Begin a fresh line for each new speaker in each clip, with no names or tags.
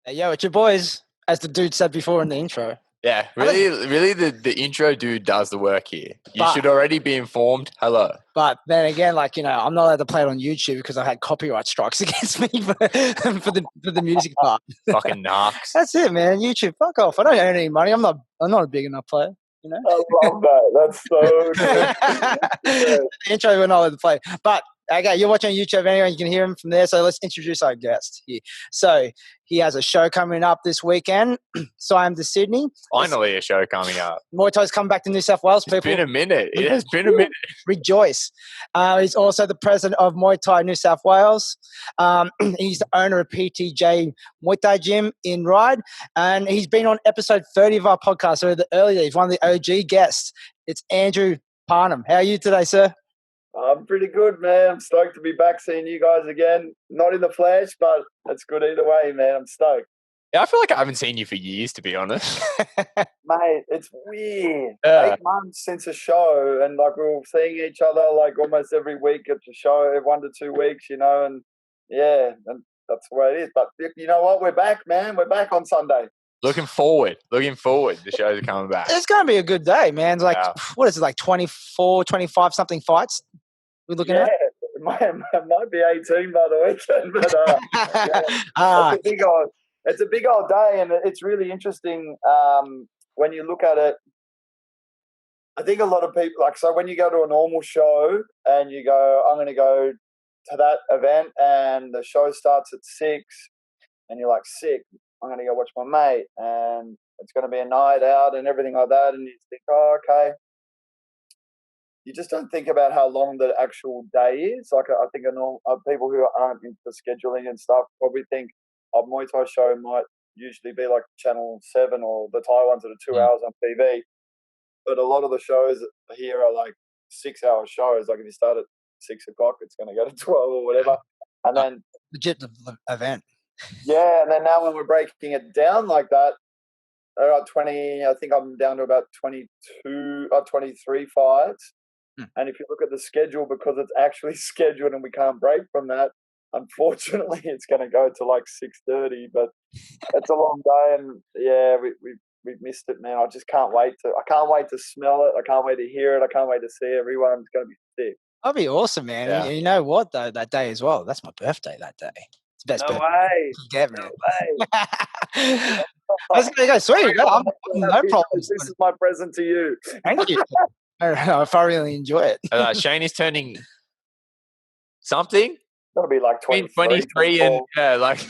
Hey, yo, it's your boys, as the dude said before in the intro.
Yeah, really, the intro dude does the work here. You
But
should already be informed. Hello.
but then again, like I'm not allowed to play it on YouTube because I had copyright strikes against me for the music part.
Fucking narcs.
That's it, man. YouTube, fuck off. I don't earn any money. I'm not a big enough player. You know.
I love that. That's so good.
The intro we're not allowed to play, but okay, you're watching YouTube anyway. You can hear him from there. So let's introduce our guest here. So he has a show coming up this weekend. Siam to Sydney.
Finally, a show coming up.
Muay Thai's come back to New South Wales.
It's
People,
been a minute. It has been a minute.
rejoice. He's also the president of Muay Thai New South Wales. He's the owner of PTJ Muay Thai Gym in Ryde. And he's been on episode 30 of our podcast. So the earlier, he's one of the OG guests. It's Andrew Parnham. How are you today, sir?
I'm pretty good, man. I'm stoked to be back seeing you guys again. Not in the flesh, but it's good either way, man. I'm stoked.
Yeah, I feel like I haven't seen you for years, to be honest.
Mate, it's weird.
Yeah.
8 months since a show, and like we were seeing each other like almost every week at the show, every 1 to 2 weeks, and yeah, and that's the way it is. But you know what? We're back, man. We're back on Sunday.
Looking forward. The shows are coming back.
It's going to be a good day, man. It's like,
Yeah.
what is it, like 24, 25 something fights we're looking
Yeah,
at?
it might be 18 by the weekend, but
Ah,
it's a big old day, and it's really interesting when you look at it. I think a lot of people so when you go to a normal show and you go, I'm going to go to that event, and the show starts at 6, and you're like, sick, I'm going to go watch my mate, and it's going to be a night out and everything like that, and you think, oh, okay. You just don't think about how long the actual day is. Like, I think people who aren't into scheduling and stuff probably think a Muay Thai show might usually be like Channel 7 or the Thai ones that are 2 hours on TV. But a lot of the shows here are like 6-hour shows. Like if you start at 6 o'clock, it's going to go to 12 or whatever. And then
legit event.
yeah, and then now when we're breaking it down like that, there are 20, I think I'm down to about 23 fights. And if you look at the schedule, because it's actually scheduled and we can't break from that, unfortunately, it's going to go to like 6:30. But it's a long day, and yeah, we missed it, man. I just can't wait to smell it. I can't wait to hear it. I can't wait to see everyone. It's going to be sick.
That'd be awesome, man.
Yeah.
You know what, though, that day as well, that's my birthday that day. It's the best
No
birthday
way.
you get, man.
No way.
I was going to go, sweet. No problems.
This is my present to you.
Thank you. I don't know if I really enjoy it.
Shane is turning something.
It'll be like
23 and yeah, like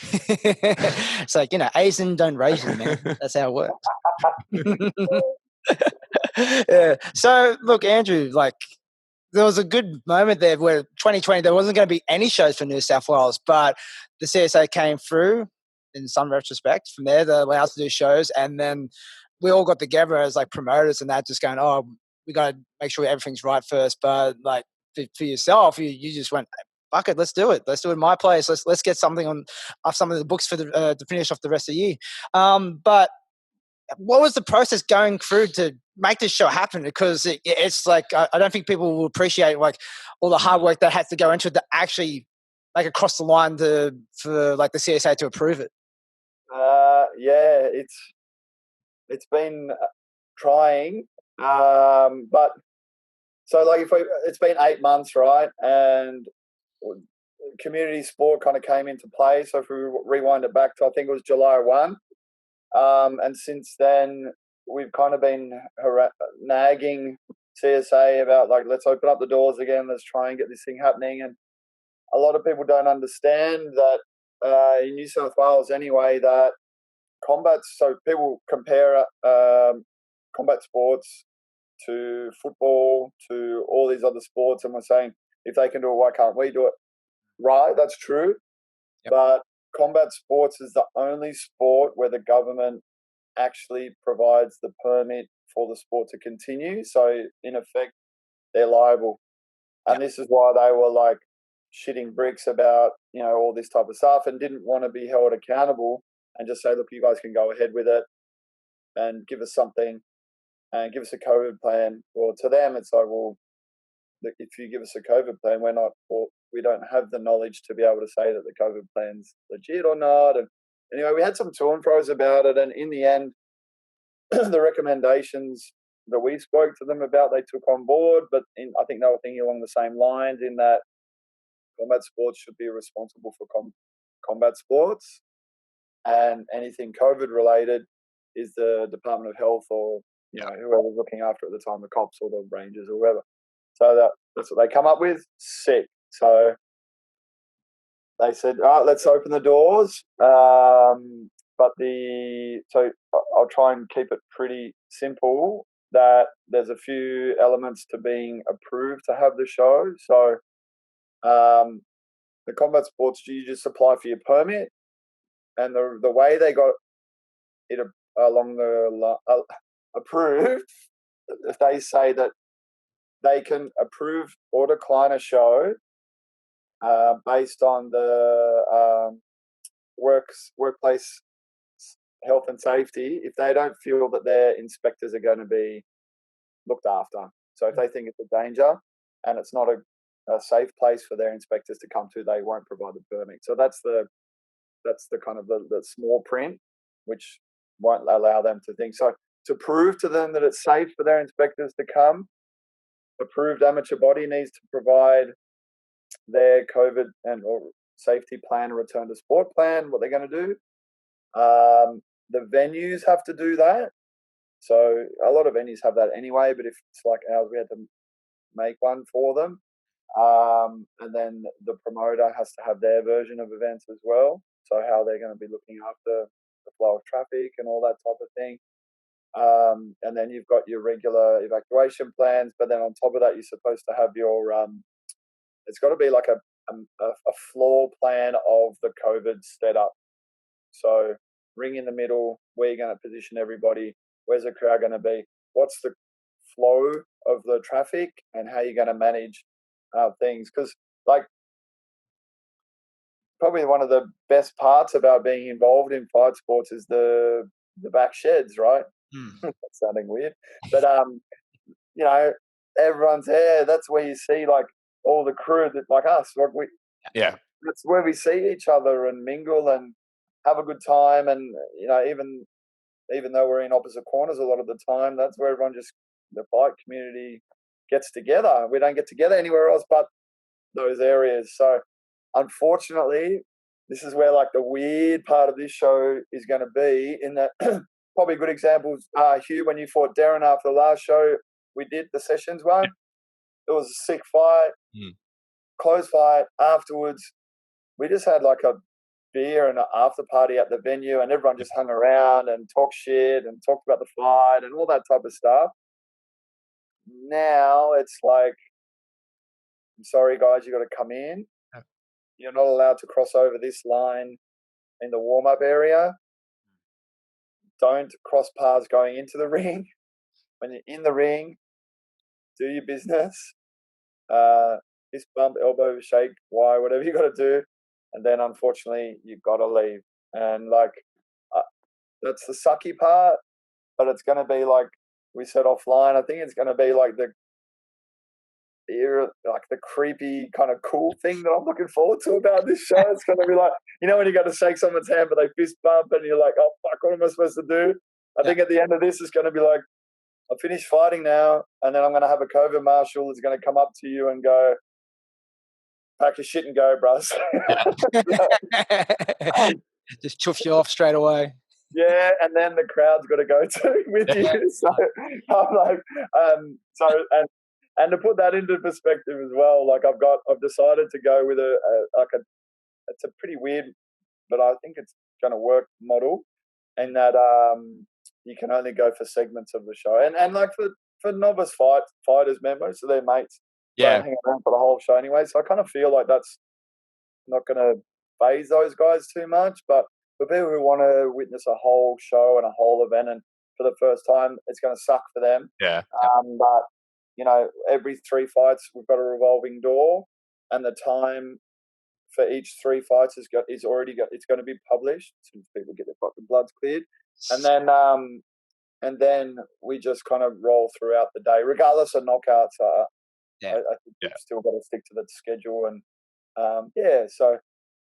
It's like, Asian don't raisin, man. That's how it works. Yeah. So, look, Andrew, there was a good moment there where 2020, there wasn't going to be any shows for New South Wales, but the CSA came through in some retrospect. From there, they allowed us to do shows, and then we all got together as like promoters and that, just going, oh, we got to make sure everything's right first. But like for yourself, you just went, fuck it, let's do it. Let's do it in my place. Let's get something off some of the books for to finish off the rest of the year. But what was the process going through to make this show happen? Because it's like I don't think people will appreciate like all the hard work that had to go into it to actually make it across the line for like the CSA to approve it.
Yeah, it's been trying. But so like it's been 8 months, right? And community sport kind of came into play. So if we rewind it back to, I think it was July 1. And since then we've kind of been nagging CSA about like, let's open up the doors again. Let's try and get this thing happening. And a lot of people don't understand that in New South Wales anyway, that so people compare combat sports to football, to all these other sports, and we're saying, if they can do it, why can't we do it? Right, that's true.
Yep.
But combat sports is the only sport where the government actually provides the permit for the sport to continue. So in effect, they're liable. And this is why they were like shitting bricks about, all this type of stuff, and didn't want to be held accountable and just say, look, you guys can go ahead with it and give us something and give us a COVID plan. Well, to them, it's like, well, if you give us a COVID plan, we don't have the knowledge to be able to say that the COVID plan's legit or not. And anyway, we had some to and fro's about it, and in the end, the recommendations that we spoke to them about, they took on board. But I think they were thinking along the same lines in that combat sports should be responsible for combat sports, and anything COVID related is the Department of Health or whoever's looking after at the time, the cops or the rangers or whoever. So that's what they come up with. Sick. So they said, all right, let's open the doors. So I'll try and keep it pretty simple, that there's a few elements to being approved to have the show. So the combat sports, you just apply for your permit, and the way they got it along the approved, if they say that they can approve or decline a show based on the workplace health and safety, if they don't feel that their inspectors are going to be looked after. So if they think it's a danger and it's not a safe place for their inspectors to come to, they won't provide the permit. So that's the kind of the small print, which won't allow them to think. So to prove to them that it's safe for their inspectors to come, approved amateur body needs to provide their COVID and or safety plan, return to sport plan, what they're going to do. The venues have to do that. So a lot of venues have that anyway, but if it's like ours, we had to make one for them. And then the promoter has to have their version of events as well. So how they're going to be looking after the flow of traffic and all that type of thing. And then you've got your regular evacuation plans, but then on top of that, you're supposed to have your it's got to be like a floor plan of the COVID setup. So ring in the middle, where you're going to position everybody, where's the crowd going to be, what's the flow of the traffic, and how you're going to manage things. Because like probably one of the best parts about being involved in fight sports is the back sheds, right? That's sounding weird, but everyone's there. That's where you see like all the crew that like us. Like that's where we see each other and mingle and have a good time. And even though we're in opposite corners a lot of the time, that's where everyone the fight community gets together. We don't get together anywhere else but those areas. So unfortunately, this is where like the weird part of this show is going to be, in that probably good examples are, Hugh, when you fought Darren after the last show we did, the sessions one, it was a sick fight, close fight. Afterwards, we just had like a beer and an after party at the venue, and everyone just hung around and talked shit and talked about the fight and all that type of stuff. Now it's like, I'm sorry guys, you got to come in. You're not allowed to cross over this line in the warm-up area. Don't cross paths going into the ring. When you're in the ring, do your business. Fist bump, elbow shake, whatever you got to do. And then unfortunately, you've got to leave. And like, that's the sucky part, but it's going to be like we said offline. I think it's going to be like the creepy kind of cool thing that I'm looking forward to about this show. It's going to be like, when you go to shake someone's hand, but they fist bump and you're like, oh fuck, what am I supposed to do? I think at the end of this, it's going to be like, I finished fighting now, and then I'm going to have a COVID marshal that's going to come up to you and go, pack your shit and go, bros.
Just chuff you off straight away.
Yeah, and then the crowd's got to go too with you. So I'm like, and to put that into perspective as well, like I've decided to go with it's a pretty weird, but I think it's going to work model, in that you can only go for segments of the show, and like for novice fighters, man, most of their mates don't hang around for the whole show anyway. So I kind of feel like that's not going to phase those guys too much. But for people who want to witness a whole show and a whole event, and for the first time, it's going to suck for them. But every 3 fights we've got a revolving door, and the time for each 3 fights it's going to be published as soon as people get their fucking bloods cleared, and then we just kind of roll throughout the day, regardless of knockouts. I think we've still got to stick to the schedule, and so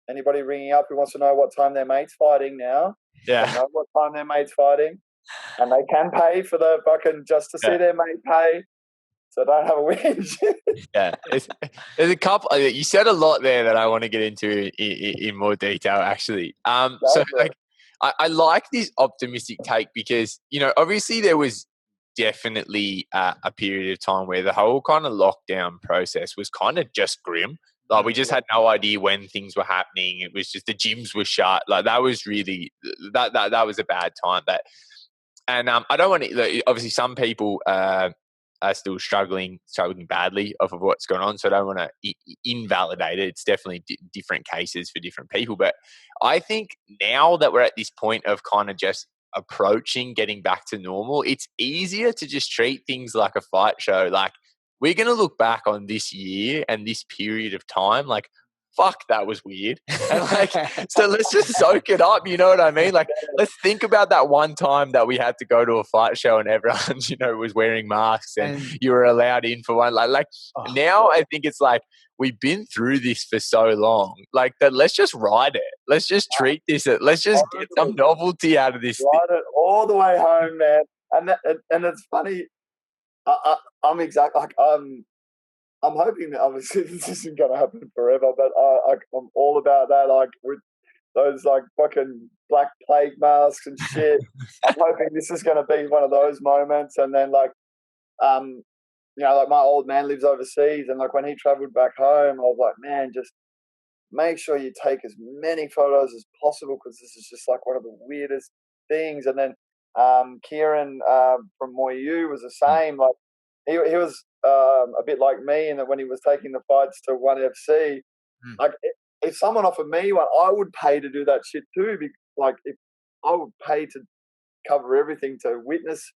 anybody ringing up who wants to know what time their mate's fighting now,
Yeah.
they know what time their mate's fighting, and they can pay for the fucking just to see their mate pay. So don't have a whinge.
Yeah, there's a couple. You said a lot there that I want to get into in more detail, actually. So like, I like this optimistic take because, you know, obviously there was definitely a period of time where the whole kind of lockdown process was kind of just grim. Like, we just had no idea when things were happening. It was just the gyms were shut. Like, that was really that was a bad time. And I don't want to. Like, obviously, some people are still struggling badly off of what's going on. So I don't want to invalidate it. It's definitely different cases for different people. But I think now that we're at this point of kind of just approaching getting back to normal, it's easier to just treat things like a fight show. Like, we're going to look back on this year and this period of time like, fuck, that was weird. And like, so let's just soak it up. You know what I mean? Like, let's think about that one time that we had to go to a fight show and everyone, you know, was wearing masks and you were allowed in for one. Like now I think it's like, we've been through this for so long, like that. Let's just ride it. Let's just treat this. Let's just get some novelty out of this.
Ride it all the way home, man. And it's funny. I'm exactly like I'm hoping that obviously this isn't going to happen forever, but I'm all about that. Like with those like fucking black plague masks and shit. I'm hoping this is going to be one of those moments. And then like, you know, like my old man lives overseas, and like when he travelled back home, I was like, man, just make sure you take as many photos as possible because this is just like one of the weirdest things. And then Kieran from Moyu was the same. Like he was a bit like me in that when he was taking the fights to ONE FC, like if someone offered me one, I would pay to do that shit too. Like if I would pay to cover everything to witness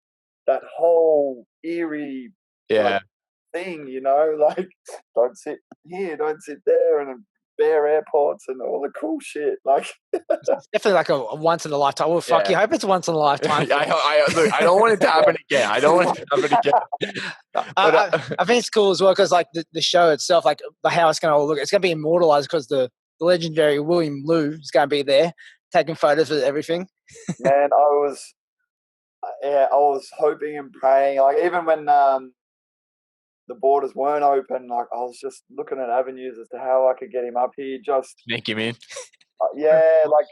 that whole eerie like, thing, you know, like don't sit here, don't sit there, and bare airports and all the cool shit. Like
it's definitely like a once in a lifetime. Well, fuck, you hope it's once in a lifetime.
Look, I don't want it to happen again. I don't want it to happen again.
I think it's cool as well because like the show itself, like how it's going to all look, it's going to be immortalized because the legendary William Liu is going to be there taking photos with everything.
Man, I was hoping and praying. Like even when the borders weren't open, like I was just looking at avenues as to how I could get him up here. Just
sneak him in.
Yeah, like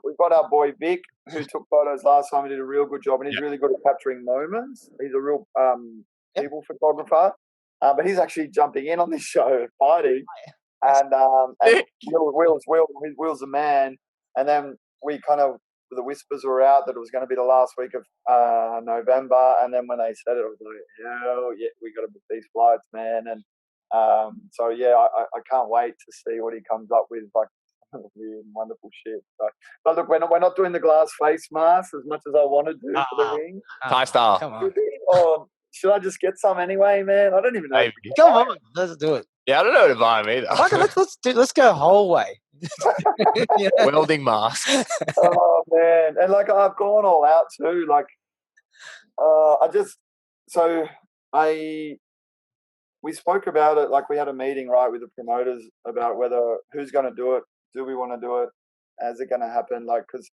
we've got our boy Vic who took photos last time. He did a real good job, and he's really good at capturing moments. He's a real people photographer, but he's actually jumping in on this show, fighting, and Will's a man. And then we kind of, the whispers were out that it was going to be the last week of November, and then when they said it, I was like, hell yeah, we got to book these flights, man. And so yeah, I can't wait to see what he comes up with, like weird and wonderful shit. So, but look, we're not doing the glass face mask as much as I want to do for the ring.
Thai style.
Come on.
Or should I just get some anyway, man? I don't even know.
Maybe.
Come on, let's do it.
Yeah, I don't know where to buy them either.
Okay, let's go whole way.
Yeah. Welding mask.
Oh man, and like I've gone all out too. Like we spoke about it. Like we had a meeting right with the promoters about whether who's going to do it. Do we want to do it? Is it going to happen? Like because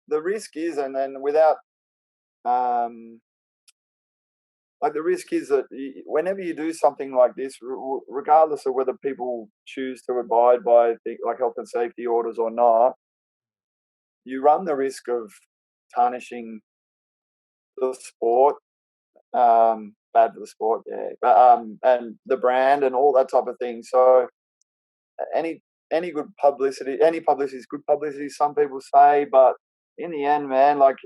the risk is, and then without like the risk is that whenever you do something like this, regardless of whether people choose to abide by like health and safety orders or not, you run the risk of tarnishing the sport, bad for the sport, yeah, but, and the brand and all that type of thing. So any good publicity, any publicity is good publicity, some people say, but in the end, man, like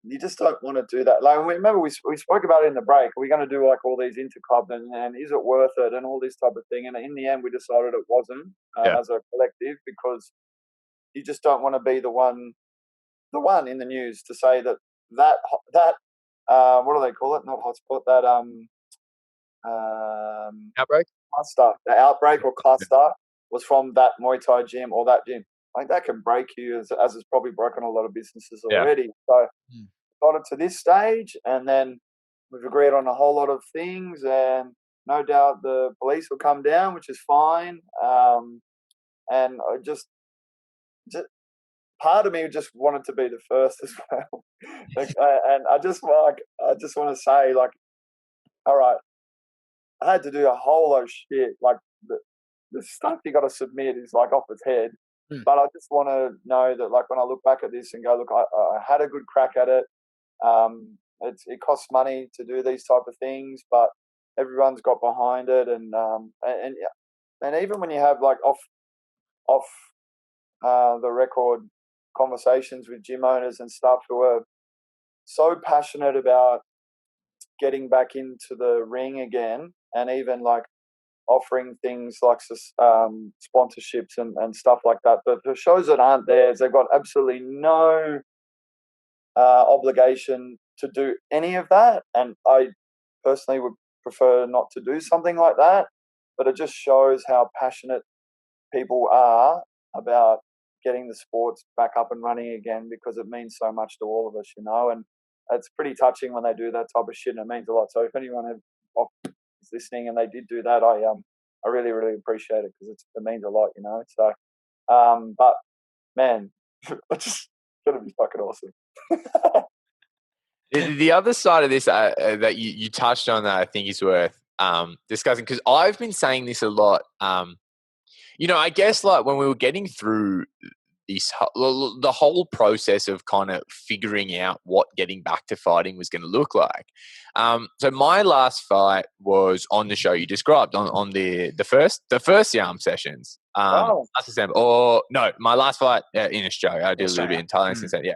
you just don't want to do that. Like remember we spoke about it in the break. Are we going to do like all these interclubs and is it worth it and all this type of thing? And in the end, we decided it wasn't as a collective because you just don't want to be the one in the news to say that what do they call it? Not hotspot. That
Outbreak.
Cluster. The outbreak or cluster was from that Muay Thai gym or that gym. Like that can break you, as it's probably broken a lot of businesses already. So got it to this stage, and then we've agreed on a whole lot of things, and no doubt the police will come down, which is fine. And I just part of me just wanted to be the first as well. And I just want to say, like, all right, I had to do a whole lot of shit. Like the stuff you got to submit is like off its head. But I just want to know that, like, when I look back at this and go, look, I had a good crack at it. It costs money to do these type of things, but everyone's got behind it, and even when you have like off the record conversations with gym owners and stuff who are so passionate about getting back into the ring again, and even like offering things like sponsorships and stuff like that. But for shows that aren't theirs, they've got absolutely no obligation to do any of that. And I personally would prefer not to do something like that. But it just shows how passionate people are about getting the sports back up and running again, because it means so much to all of us, you know. And it's pretty touching when they do that type of shit, and it means a lot. So if anyone is listening and they did do that, I really, really appreciate it, because it means a lot, you know. So, but man, it's just gonna be fucking awesome.
The other side of this that you touched on that I think is worth discussing, because I've been saying this a lot. You know, I guess like when we were getting through the whole process of kind of figuring out what getting back to fighting was going to look like. So my last fight was on the show you described on the first Yarm sessions. Last December, or no, my last fight in Australia. I did a little bit in Thailand since then. Yeah.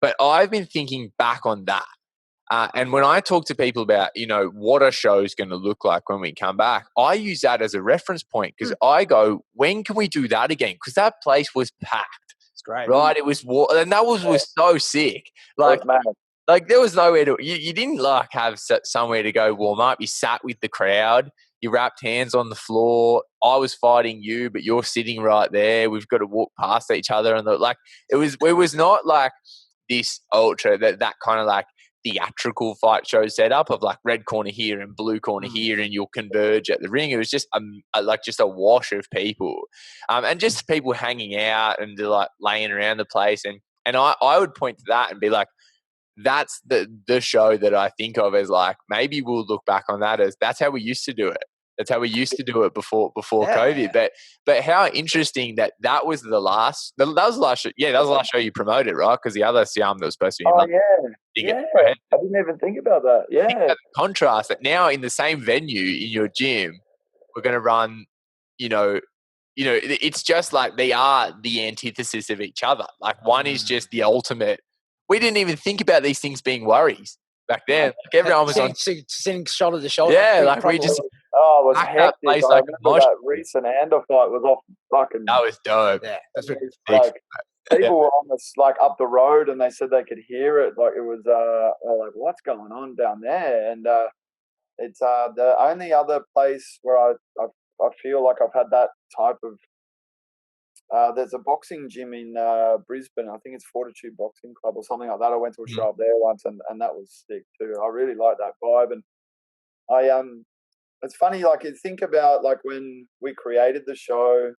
But I've been thinking back on that. And when I talk to people about, you know, what a show's going to look like when we come back, I use that as a reference point, because I go, when can we do that again? Because that place was packed.
It's great.
Right? It was, and that was so sick. Like there was nowhere to, you didn't like have somewhere to go warm up. You sat with the crowd. You wrapped hands on the floor. I was fighting you, but you're sitting right there. We've got to walk past each other. And like, it was not like this ultra, that kind of like theatrical fight show setup of like red corner here and blue corner here, and you'll converge at the ring. It was just just a wash of people, and just people hanging out and like laying around the place. And I would point to that and be like, that's the show that I think of as like, maybe we'll look back on that as that's how we used to do it. That's how we used to do it before COVID. But how interesting that was the last. That was the last show. Yeah, that was the last show you promoted, right? Because the other Siam that was supposed to be.
Yeah. I didn't even think about that. Yeah.
Think about the contrast that now in the same venue in your gym, we're going to run. You know, it's just like they are the antithesis of each other. Like one is just the ultimate. We didn't even think about these things being worries back then. Like everyone was
sitting shoulder to shoulder.
Yeah, like we just.
Oh, it was hectic. I remember that recent Ander fight was off fucking.
That was dope.
Yeah, that's
like people were almost like up the road, and they said they could hear it. Like it was, like what's going on down there? And it's the only other place where I feel like I've had that type of. There's a boxing gym in Brisbane. I think it's Fortitude Boxing Club or something like that. I went to a show up there once, and that was sick too. I really like that vibe, and it's funny, like you think about like when we created the show,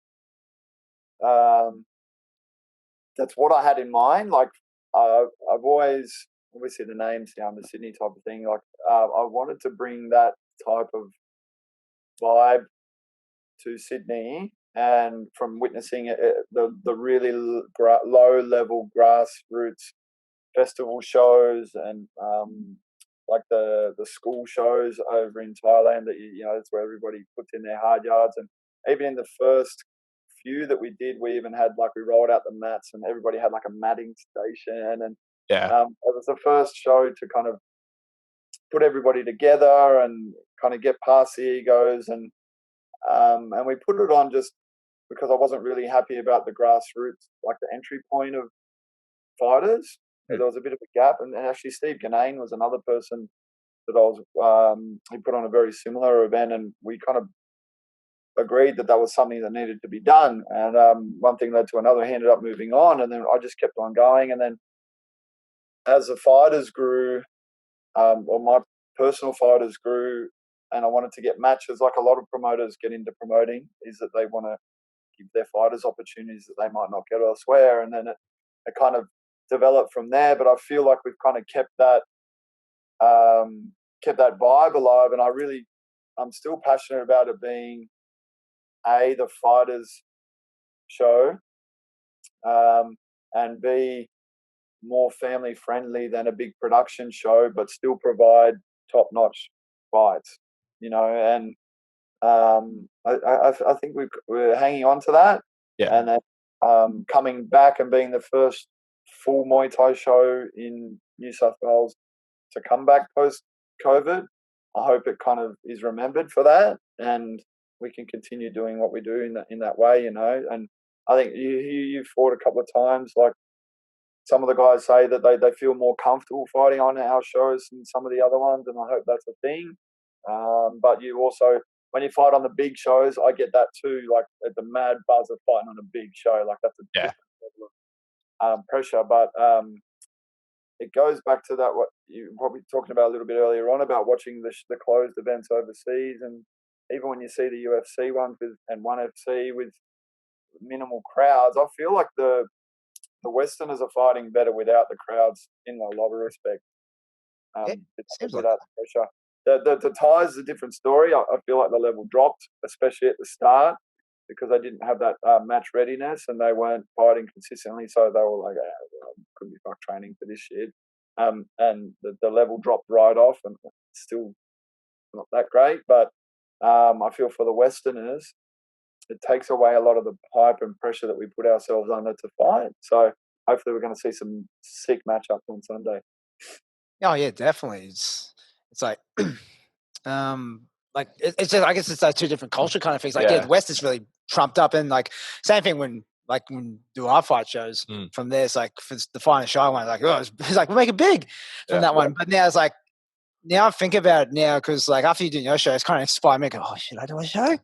that's what I had in mind. Like I've always, obviously the name's the Sydney type of thing. Like I wanted to bring that type of vibe to Sydney, and from witnessing the really low level grassroots festival shows and like the school shows over in Thailand, that that's where everybody puts in their hard yards. And even in the first few that we did, we even had we rolled out the mats, and everybody had like a matting station, and it was the first show to kind of put everybody together and kind of get past the egos, and we put it on just because I wasn't really happy about the grassroots, like the entry point of fighters. There was a bit of a gap, and actually Steve Ganane was another person that I was. He put on a very similar event, and we kind of agreed that was something that needed to be done. And one thing led to another. He ended up moving on, and then I just kept on going. And then as the fighters grew, or my personal fighters grew, and I wanted to get matches like a lot of promoters get into promoting, is that they want to give their fighters opportunities that they might not get elsewhere, and then it kind of developed from there. But I feel like we've kind of kept that vibe alive, and I'm still passionate about it being the fighters show, and B, more family friendly than a big production show, but still provide top notch fights, and I think we're hanging on to that.
Yeah.
And then coming back and being the first full Muay Thai show in New South Wales to come back post-COVID, I hope it kind of is remembered for that, and we can continue doing what we do in that way, And I think you fought a couple of times. Like, some of the guys say that they feel more comfortable fighting on our shows than some of the other ones, and I hope that's a thing. But you also, when you fight on the big shows, I get that too. Like, the mad buzz of fighting on a big show, like that's a different level of pressure. But it goes back to that what you were probably talking about a little bit earlier on about watching the closed events overseas, and even when you see the UFC ones and ONE FC with minimal crowds, I feel like the Westerners are fighting better without the crowds in a lot of respects. Without the pressure. The Thais is a different story. I feel like the level dropped, especially at the start, because they didn't have that match readiness and they weren't fighting consistently. So they were like, couldn't be fuck training for this shit. And the level dropped right off, and still not that great. But I feel for the Westerners, it takes away a lot of the hype and pressure that we put ourselves under to fight. So hopefully we're going to see some sick matchups on Sunday.
Oh yeah, definitely. It's like, it's just, I guess it's like two different culture kind of things. Like, the West is really trumped up, and like same thing when do our fight shows from there. It's like for the Finest Shy one, like it's like we make it big from that one. But now it's like, now I think about it now, because like after you do your show, it's kind of inspired me. Go, oh, should I do a show?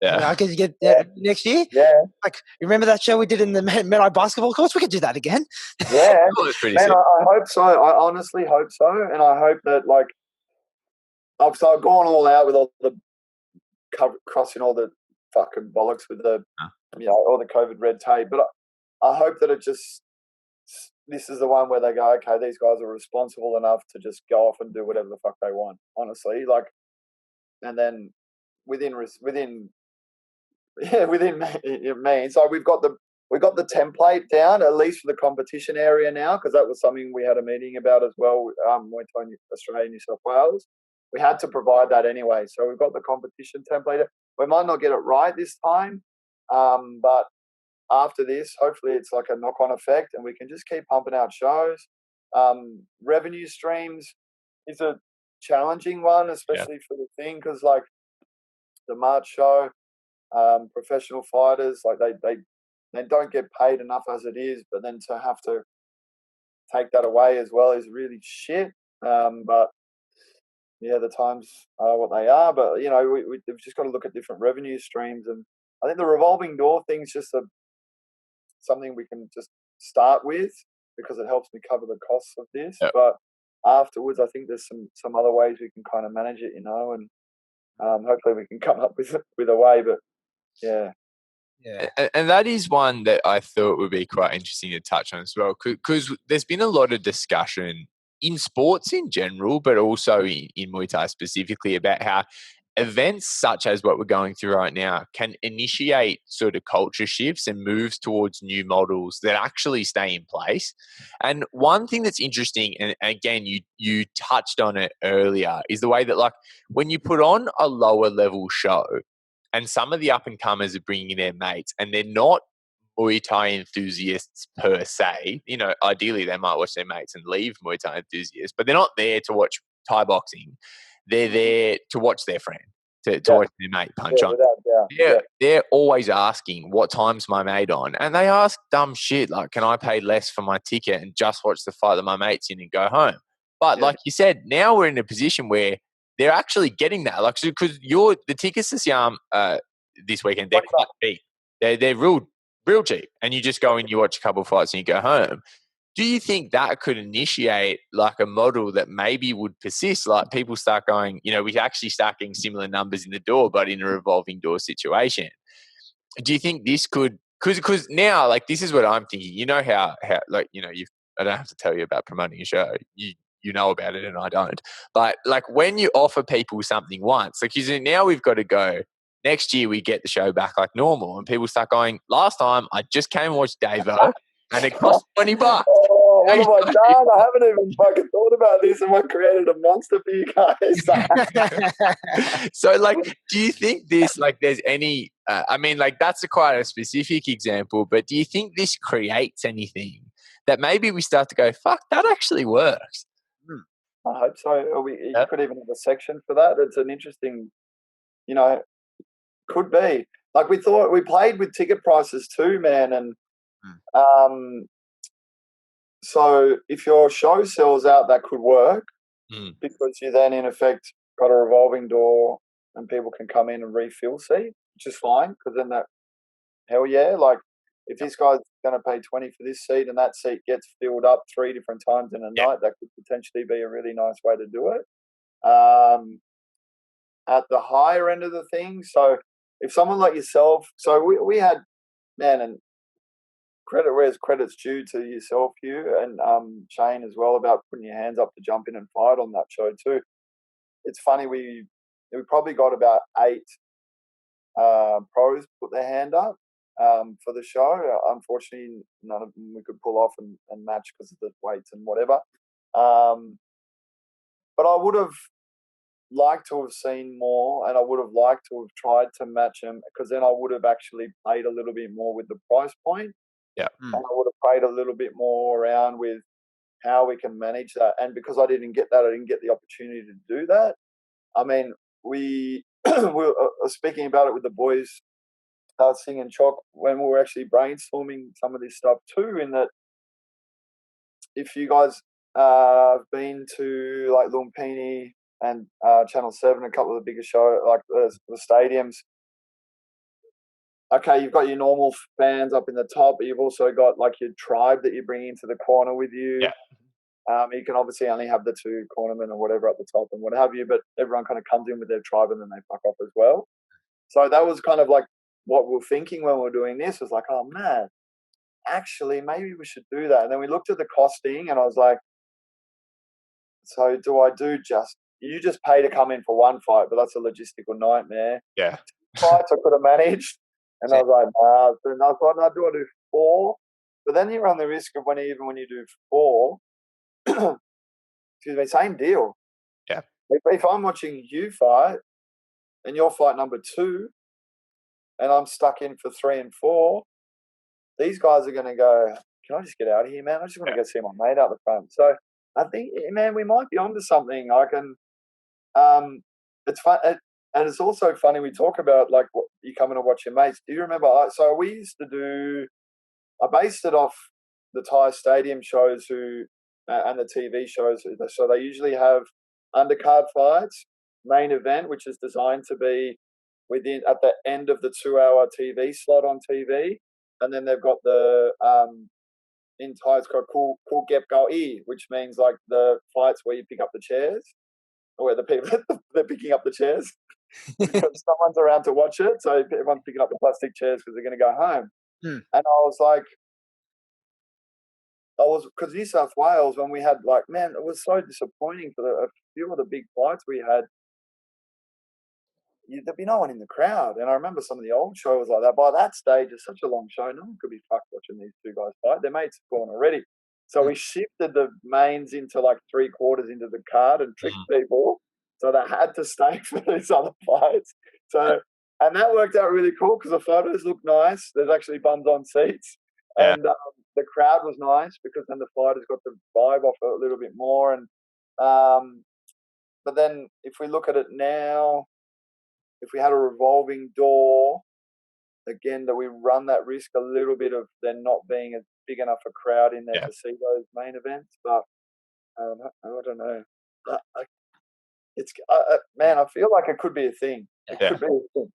Yeah.
I could get that next year.
Yeah.
Like, remember that show we did in the Menai basketball courts? We could do that again.
Yeah.
That's pretty
Man,
sick.
I hope so. I honestly hope so. And I hope that, like, I've gone all out with all the crossing all the fucking bollocks with the, all the COVID red tape. But I hope that this is the one where they go, okay, these guys are responsible enough to just go off and do whatever the fuck they want, honestly. Like, and then within me. So we've got the template down, at least for the competition area now, because that was something we had a meeting about as well. Muay Thai Australia, New South Wales. We had to provide that anyway. So we've got the competition template. We might not get it right this time, but after this, hopefully it's like a knock-on effect, and we can just keep pumping out shows. Revenue streams is a challenging one, especially for the thing, because like the March show, professional fighters, like they don't get paid enough as it is, but then to have to take that away as well is really shit. But yeah, the times are what they are. But we've just got to look at different revenue streams, and I think the revolving door thing's just something we can just start with, because it helps me cover the costs of this.
Yep.
But afterwards, I think there's some other ways we can kind of manage it, and hopefully we can come up with a way. But yeah.
And that is one that I thought would be quite interesting to touch on as well, because there's been a lot of discussion in sports in general, but also in Muay Thai specifically, about how events such as what we're going through right now can initiate sort of culture shifts and moves towards new models that actually stay in place. And one thing that's interesting, and again, you touched on it earlier, is the way that, like, when you put on a lower level show, and some of the up-and-comers are bringing their mates, and they're not Muay Thai enthusiasts per se. Ideally they might watch their mates and leave Muay Thai enthusiasts, but they're not there to watch Thai boxing. They're there to watch their friend, to watch their mate punch on. They're always asking, what time's my mate on? And they ask dumb shit like, can I pay less for my ticket and just watch the fight that my mate's in and go home? But like you said, now we're in a position where they're actually getting that. Like, because the tickets to Siam this weekend, they're quite cheap. They're real cheap. And you just go and you watch a couple of fights and you go home. do you think that could initiate like a model that maybe would persist? Like people start going, we actually start getting similar numbers in the door, but in a revolving door situation. Do you think this could, because now, like, this is what I'm thinking. You know how like, I don't have to tell you about promoting a show. You know about it and I don't. But like when you offer people something once, like now we've got to go, next year we get the show back like normal, and people start going, last time I just came and watched Davo and it cost $20.
Oh, what have I done? I haven't even fucking thought about this, and I created a monster for you guys.
So, like, do you think this, like, there's any, that's quite a specific example, but do you think this creates anything that maybe we start to go, fuck, that actually works?
I hope so. You could even have a section for that. It's an interesting, could be. Like we played with ticket prices too, man. And so if your show sells out, that could work because you then, in effect, got a revolving door and people can come in and refill seat, which is fine because then hell yeah. Like if this guy's going to pay 20 for this seat and that seat gets filled up 3 different times in a night, that could potentially be a really nice way to do it. At the higher end of the thing, so if someone like yourself, so we had, man, and credit where's credit's due to yourself, Hugh, and Shane as well, about putting your hands up to jump in and fight on that show too. It's funny, we probably got about 8 pros put their hand up for the show. Unfortunately, none of them we could pull off and match because of the weights and whatever. But I would have liked to have seen more, and I would have liked to have tried to match them, because then I would have actually played a little bit more with the price point. And I would have played a little bit more around with how we can manage that. And because I didn't get that, I didn't get the opportunity to do that. I mean, we were speaking about it with the boys, Sing and Chalk, when we were actually brainstorming some of this stuff too, in that if you guys have been to like Lumpini and Channel 7, a couple of the bigger shows, like the stadiums, okay, you've got your normal fans up in the top, but you've also got like your tribe that you bring into the corner with you. You can obviously only have the 2 cornermen or whatever at the top and what have you, but everyone kind of comes in with their tribe and then they fuck off as well. So that was kind of like what we were thinking when we were doing this, was like, oh man, actually maybe we should do that. And then we looked at the costing and I was like, so do I do you just pay to come in for 1 fight, but that's a logistical nightmare. 2 fights I could have managed. And I was like, nah. Then I thought, no, do I do 4? But then you run the risk of when you do 4, excuse me, same deal. If I'm watching you fight and your fight number 2 and I'm stuck in for 3 and 4, these guys are going to go, can I just get out of here, man? I just want to go see my mate out the front. So I think, man, we might be onto something. I can, it's fun. And it's also funny, we talk about like what you come in and watch your mates. Do you remember? So we used to do, I based it off the Thai stadium shows and the TV shows. So they usually have undercard fights, main event, which is designed to be at the end of the 2-hour TV slot on TV. And then they've got the, in Thai it's called Cool Gep Gao E, which means like the fights where you pick up the chairs, or where the people, they're picking up the chairs. Because someone's around to watch it, so everyone's picking up the plastic chairs because they're going to go home. And I was like, because New South Wales, when we had like, man, it was so disappointing for a few of the big fights we had. There'd be no one in the crowd, and I remember some of the old shows like that. By that stage, it's such a long show, no one could be fucked watching these 2 guys fight. Their mates have gone already. So we shifted the mains into like 3/4 into the card and tricked people. So they had to stay for these other fights. So, and that worked out really cool because the photos look nice. There's actually bums on seats. And the crowd was nice because then the fighters got the vibe off it a little bit more. And but then if we look at it now, if we had a revolving door, again, that we run that risk a little bit of there not being a big enough a crowd in there to see those main events. But I don't know. Man, I feel like it could be a thing. It could be a thing.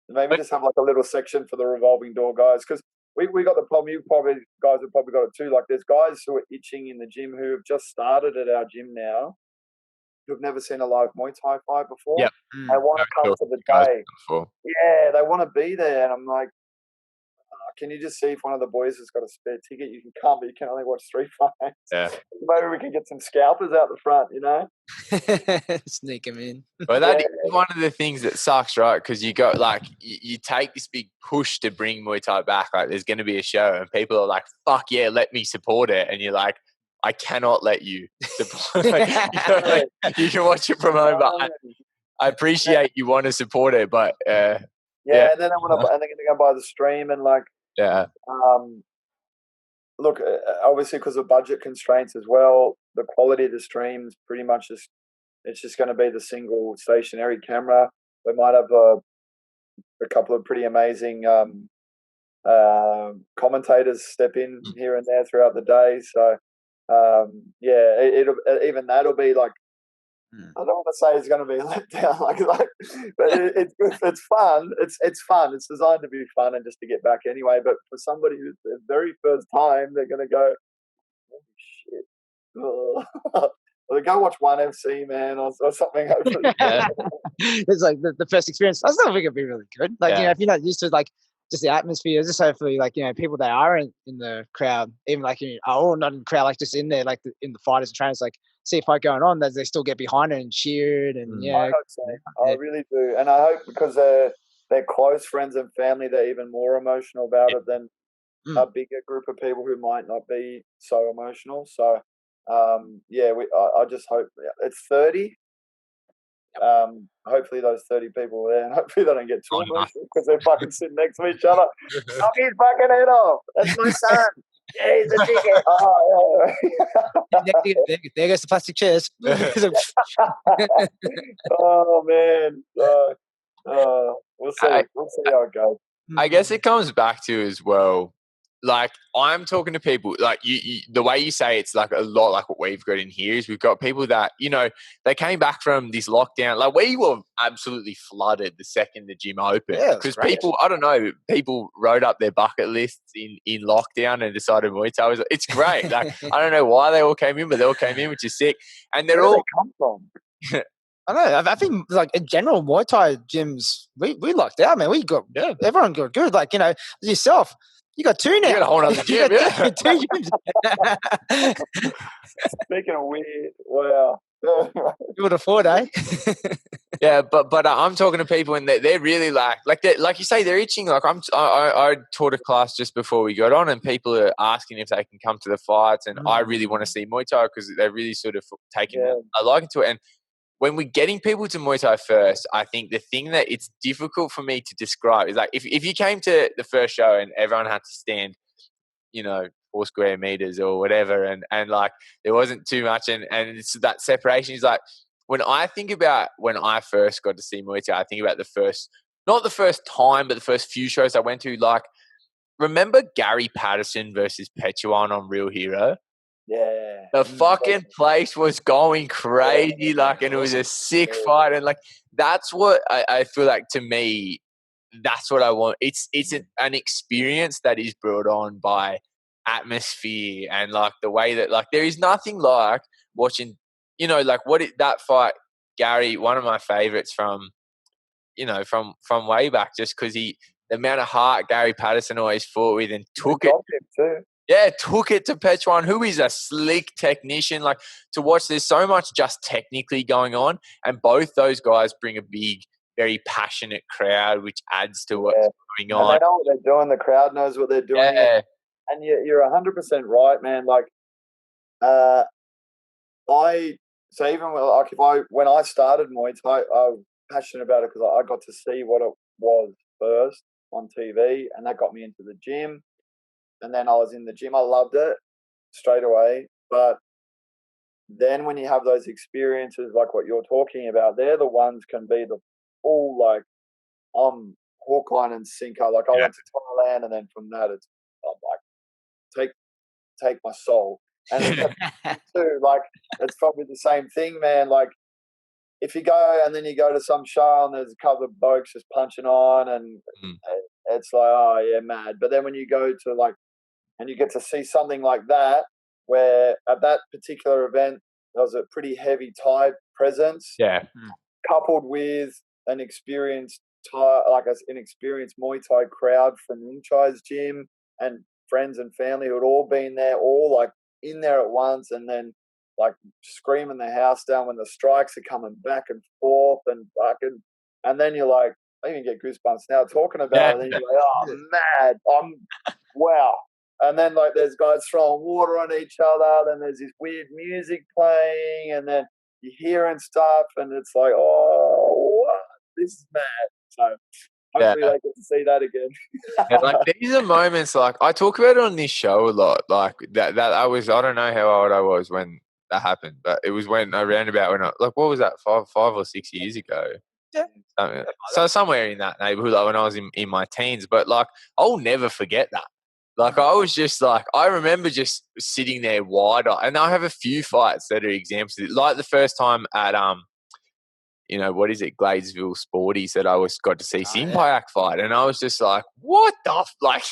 Maybe just have like a little section for the revolving door guys, because we got the problem. You probably guys have probably got it too. Like there's guys who are itching in the gym who have just started at our gym now, who've never seen a live Muay Thai fight before.
Yep.
They want to come to the day. Yeah, they want to be there, and I'm like, can you just see if one of the boys has got a spare ticket? You can come, but you can only watch 3 fights.
Yeah.
Maybe we can get some scalpers out the front, you know?
Sneak them in.
Well, that is one of the things that sucks, right? Because you go like you take this big push to bring Muay Thai back. Like, there's going to be a show, and people are like, "Fuck yeah, let me support it." And you're like, "I cannot let you support." You can watch it from home, but I appreciate you want to support it, but
and then they want to, and they're going to go buy the stream and like, look, obviously because of budget constraints as well, the quality of the streams pretty much it's just going to be the single stationary camera. We might have a couple of pretty amazing commentators step in here and there throughout the day. So that'll be like, I don't want to say it's going to be a letdown, but it's fun. It's fun. It's designed to be fun and just to get back anyway. But for somebody who's the very first time, they're going to go, "Holy shit!" Or go watch ONE FC, man, or something.
It's like the first experience. I still think it'd be really good. Like if you're not used to like just the atmosphere, just hopefully like people that are in the crowd, even like not in the crowd, like just in there, like in the fighters and trainers, like see a fight going on, that they still get behind it and cheered and
I hope so. I really do, and I hope because they're close friends and family, they're even more emotional about it than a bigger group of people who might not be so emotional. So I just hope it's 30. Hopefully those 30 people are there, and hopefully they don't get too emotional because they're fucking sitting next to each other. Knock his fucking head off. That's my son. Yeah, he's a dickhead.
There goes the plastic chairs.
Oh man. We'll see. We'll see how it goes.
I guess it comes back to as well. Like I'm talking to people like you the way you say it's like a lot like what we've got in here is we've got people that they came back from this lockdown, like we were absolutely flooded the second the gym opened because people wrote up their bucket lists in lockdown and decided Muay Thai was, it's great. Like I don't know why they all came in, but they all came in, which is sick. And they're
Where do
all
they come from?
I don't know. I think like in general Muay Thai gyms we locked out, man. We got everyone got good. Like yourself. You got 2 now.
You got a whole other gym, yeah.
2 gyms.
Speaking of weird, wow.
You would afford, eh?
Yeah, but I'm talking to people and they're really like you say, they're itching. Like I taught a class just before we got on, and people are asking if they can come to the fights, and I really want to see Muay Thai because they're really sort of taking a liking to it. And when we're getting people to Muay Thai first, I think the thing that it's difficult for me to describe is like if you came to the first show and everyone had to stand, 4 square meters or whatever, and like there wasn't too much, and it's that separation is like when I think about when I first got to see Muay Thai, I think about not the first time, but the first few shows I went to. Like, remember Gary Patterson versus Pechuan on Real Hero?
Yeah.
The fucking place was going crazy, and it was a sick fight, and that's what I feel like. To me, that's what I want. It's an experience that is brought on by atmosphere and the way that there is nothing like watching. That fight, Gary, one of my favorites from way back, just because the amount of heart Gary Patterson always fought with and took it.
Too.
Yeah, took it to Pechuan, who is a slick technician. To watch, there's so much just technically going on, and both those guys bring a big, very passionate crowd, which adds to what's going on.
And they know what they're doing. The crowd knows what they're doing.
Yeah.
And you're 100% right, man. When I started Muay Thai, I was passionate about it because I got to see what it was first on TV, and that got me into the gym. And then I was in the gym. I loved it straight away. But then when you have those experiences like what you're talking about, they're the ones can be the full, I'm hook, line, and sinker. I went to Thailand, and then from that, I'm take my soul. And too, it's probably the same thing, man. If you go and then you go to some show and there's a couple of blokes just punching on and it's like, oh yeah, mad. But then when you go to like, and you get to see something like that, where at that particular event there was a pretty heavy Thai presence,
Yeah.
coupled with an experienced an experienced Muay Thai crowd from Rumchai's gym and friends and family who had all been there, all like in there at once, and then like screaming the house down when the strikes are coming back and forth and fucking, and then you're like, I even get goosebumps now talking about it. And then you're like, oh, mad. Wow. And then like there's guys throwing water on each other. Then there's this weird music playing, and then you're hearing stuff, and it's like, oh, what? This is mad. So hopefully they get to see that again.
Yeah, like these are moments like I talk about it on this show a lot. Like that I don't know how old I was when that happened, but it was when around about when what was that, 5 or 6 years ago?
Yeah.
So somewhere in that neighborhood, like when I was in my teens. But like I'll never forget that. Like I was just like, I remember just sitting there wide-eyed, and I have a few fights that are examples. Like the first time at what is it, Gladesville Sporties, that I got to see Simpayak fight, and I was just like, what the like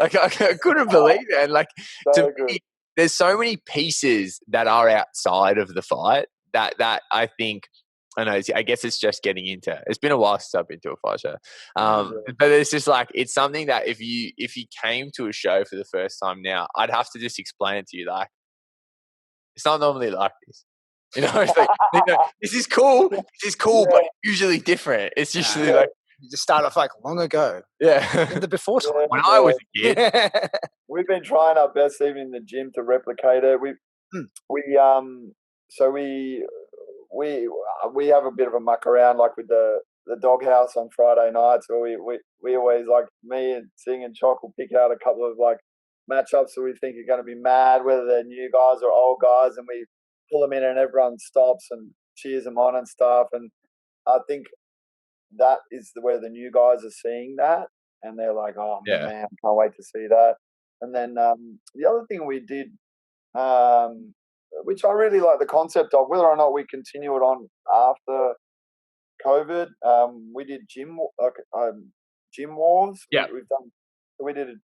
I couldn't believe it. And like to me, there's so many pieces that are outside of the fight that I think. I guess it's just getting into. It's been a while since I've been to a fight show, but it's just like it's something that if you came to a show for the first time now, I'd have to just explain it to you. Like it's not normally like this. It's like, this is cool. This is cool, but usually different. It's usually like
you just start off like long ago.
Yeah,
in the before time
when I was a kid.
We've been trying our best, even in the gym, to replicate it. We have a bit of a muck around, like with the doghouse on Friday nights, where we always, like, me and Singh and Choc will pick out a couple of like matchups that we think are going to be mad, whether they're new guys or old guys, and we pull them in and everyone stops and cheers them on and stuff. And I think that is where the new guys are seeing that, and they're like, oh man, can't wait to see that. And then the other thing we did, which I really like the concept of, whether or not we continue it on after COVID, we did gym wars.
Yeah,
we've done. We did it.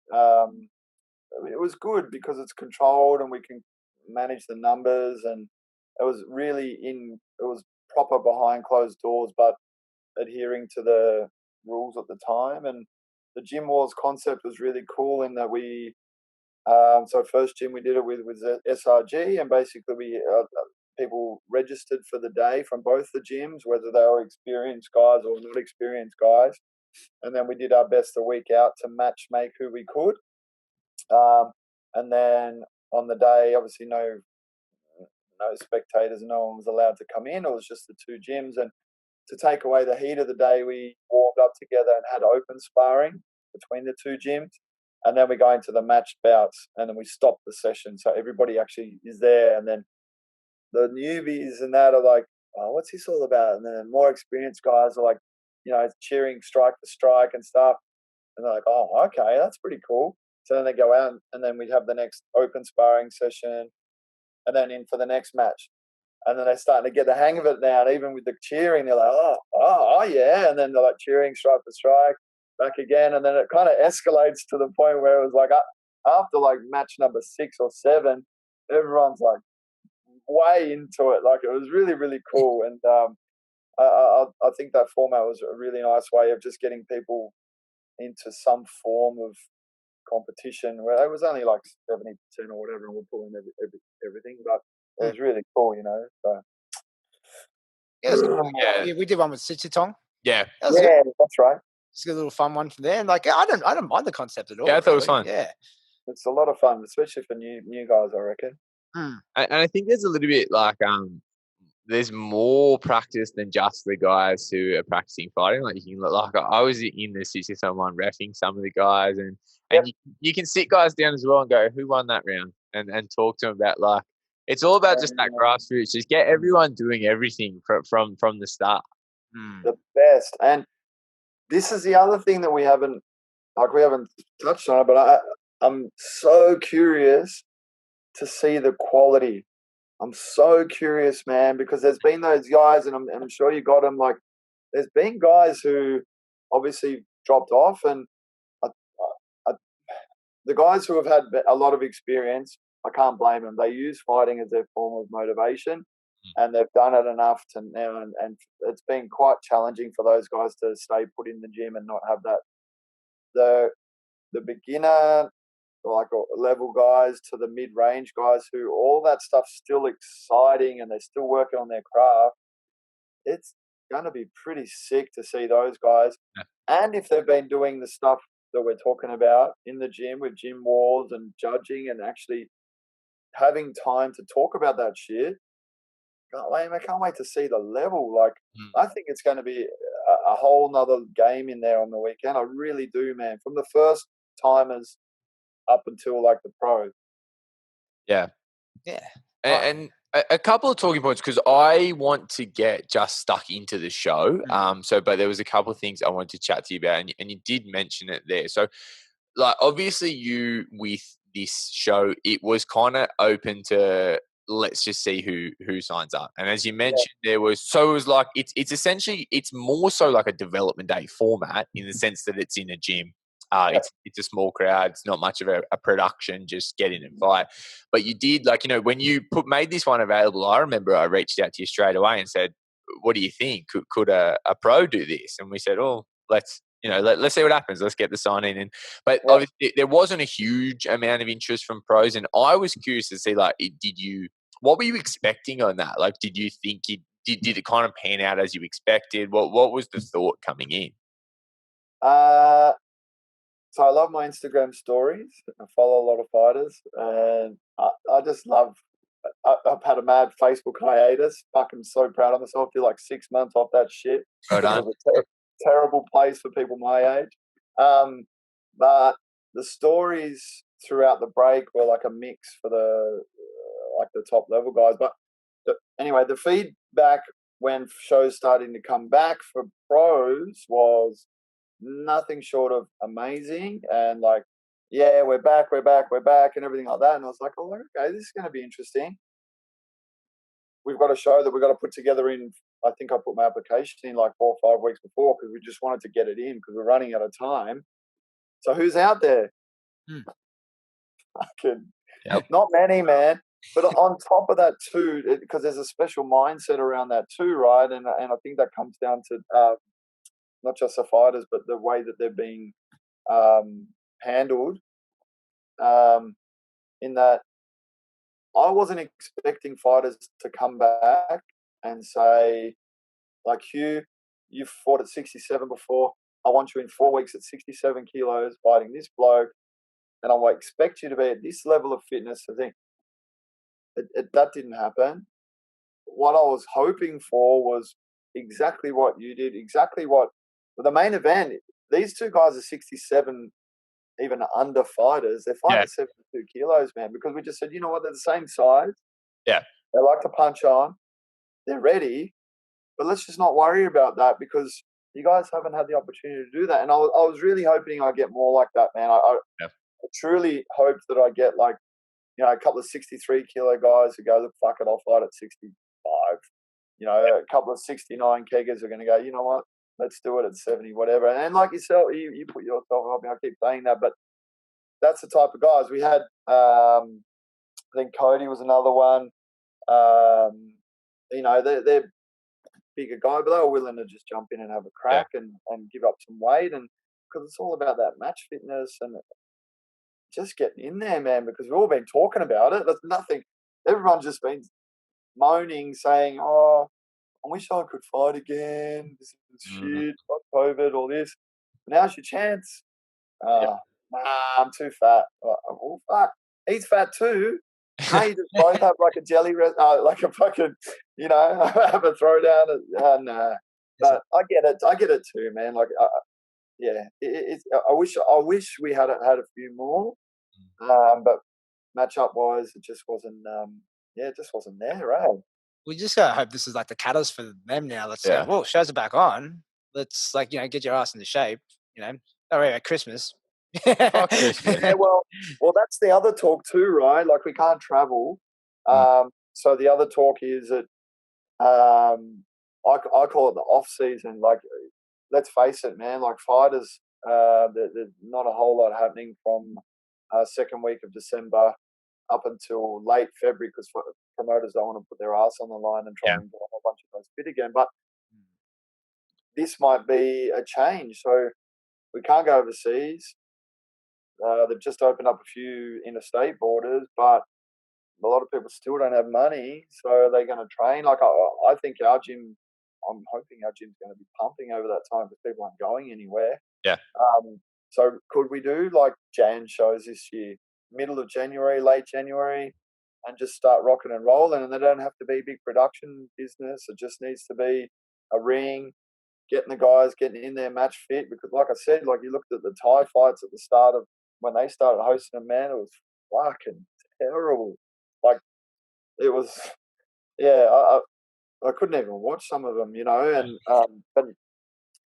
It was good because it's controlled and we can manage the numbers, and it was proper behind closed doors, but adhering to the rules at the time. And the gym wars concept was really cool in that we. So first gym we did it with SRG, and basically we people registered for the day from both the gyms, whether they were experienced guys or not experienced guys, and then we did our best a week out to match make who we could. And then on the day, obviously no spectators, no one was allowed to come in. It was just the two gyms, and to take away the heat of the day, we warmed up together and had open sparring between the two gyms. And then we go into the match bouts, and then we stop the session. So everybody actually is there. And then the newbies and that are like, oh, what's this all about? And then more experienced guys are like, cheering strike to strike and stuff. And they're like, oh, okay, that's pretty cool. So then they go out, and then we have the next open sparring session, and then in for the next match. And then they're starting to get the hang of it now. And even with the cheering, they're like, oh, yeah. And then they're like cheering strike to strike, back again. And then it kind of escalates to the point where it was like after like match number 6 or 7, everyone's like way into it. Like it was really, really cool. And I think that format was a really nice way of just getting people into some form of competition, where it was only like 70% or whatever, and we're pulling everything, but it was really cool, So
yeah, we did one with Sichitong.
Yeah,
that's right.
Just a little fun one from there. And like I don't mind the concept at all.
Yeah, I thought it was fun.
Yeah,
it's a lot of fun, especially for new guys, I reckon.
And I think there's a little bit like there's more practice than just the guys who are practicing fighting. Like you can I was in the 60-1 reffing some of the guys, and you can sit guys down as well and go, who won that round, and talk to them about, like, it's all about just that grassroots. Just get everyone doing everything from the start.
The best. And this is the other thing that we haven't touched on it, but I'm so curious to see the quality. I'm so curious, man, because there's been those guys, and I'm sure you got them, like, there's been guys who obviously dropped off, and the guys who have had a lot of experience, I can't blame them. They use fighting as their form of motivation, and they've done it enough to now, and it's been quite challenging for those guys to stay put in the gym and not have that the beginner like level guys to the mid range guys who all that stuff's still exciting and they're still working on their craft. It's going to be pretty sick to see those guys, and if they've been doing the stuff that we're talking about in the gym with gym walls and judging and actually having time to talk about that shit. I can't wait to see the level. Like, I think it's going to be a whole nother game in there on the weekend. I really do, man. From the first timers up until like the pros.
Yeah.
Yeah.
And a couple of talking points, because I want to get just stuck into the show. But there was a couple of things I wanted to chat to you about, and you did mention it there. So, like, obviously you with this show, it was kind of open to let's just see who signs up. And as you mentioned, it was like it's essentially it's more so like a development day format in the sense that it's in a gym. It's a small crowd. It's not much of a production. Just get in and fight. But you did, like, when you made this one available, I remember I reached out to you straight away and said, "What do you think? Could a pro do this?" And we said, "Oh, let's see what happens. Let's get the sign in." But obviously, there wasn't a huge amount of interest from pros, and I was curious to see, like, what were you expecting on that? Like, did you think did it kind of pan out as you expected? What was the thought coming in?
So I love my Instagram stories. I follow a lot of fighters, and I just love. I've had a mad Facebook hiatus. Fucking so proud of myself. Did like 6 months off that shit.
Right on.
It was a terrible place for people my age. But the stories throughout the break were like a mix for the top level guys. But anyway, the feedback when shows starting to come back for pros was nothing short of amazing, and like, yeah, we're back, and everything like that. And I was like, oh, okay, this is going to be interesting. We've got a show that we've got to put together in. I think I put my application in like 4 or 5 weeks before because we just wanted to get it in because we're running out of time. So who's out there? Fucking not many, man. But on top of that too, because there's a special mindset around that too, right? And I think that comes down to not just the fighters, but the way that they're being handled. In that, I wasn't expecting fighters to come back and say, like, Hugh, you've fought at 67 before. I want you in 4 weeks at 67 kilos fighting this bloke, and I expect you to be at this level of fitness. I think that didn't happen. What I was hoping for was exactly what you did, exactly what the main event. These two guys are 67, even under fighters. They're fighting at 72 kilos, man, because we just said, you know what, they're the same size.
Yeah.
They like to punch on. They're ready. But let's just not worry about that because you guys haven't had the opportunity to do that. And I was really hoping I'd get more like that, man. I truly hoped that I get like, a couple of 63 kilo guys who go, look, fuck it, I'll fight at 65. A couple of 69 keggers are going to go, you know what, let's do it at 70, whatever. And like yourself, you put yourself up. I keep saying that, but that's the type of guys we had. I think Cody was another one. They're bigger guy, but they were willing to just jump in and have a crack and give up some weight, and because it's all about that match fitness and just getting in there, man. Because we've all been talking about it. There's nothing. Everyone's just been moaning, saying, "Oh, I wish I could fight again. This is shit. Fuck COVID, all this. Now's your chance." Nah, I'm too fat. Oh, fuck. He's fat too. No, you just both have like a jelly, like a fucking, have a throwdown. Nah. But I get it too, man. Like, I wish we had a few more. But matchup wise, it just wasn't. It just wasn't there, right?
We just gotta hope this is like the catalyst for them now. Let's say, well, shows are back on. Let's get your ass into shape. Don't worry about Christmas.
Yeah, well, that's the other talk too, right? Like, we can't travel. So the other talk is that I call it the off season. Like, let's face it, man. Like, fighters, there's not a whole lot happening from second week of December up until late February, because promoters don't want to put their ass on the line and try and get a whole bunch of those fit again. But this might be a change. So we can't go overseas. They've just opened up a few interstate borders, but a lot of people still don't have money. So they're going to train. Like I think our gym, I'm hoping our gym's going to be pumping over that time because people aren't going anywhere.
Yeah.
So could we do like Jan shows this year, middle of January, late January, and just start rocking and rolling? And they don't have to be big production business. It just needs to be a ring, getting the guys getting in there match fit. Because like I said, like you looked at the Thai fights at the start of when they started hosting them, man, it was fucking terrible. Like it was, yeah, I couldn't even watch some of them, you know, and but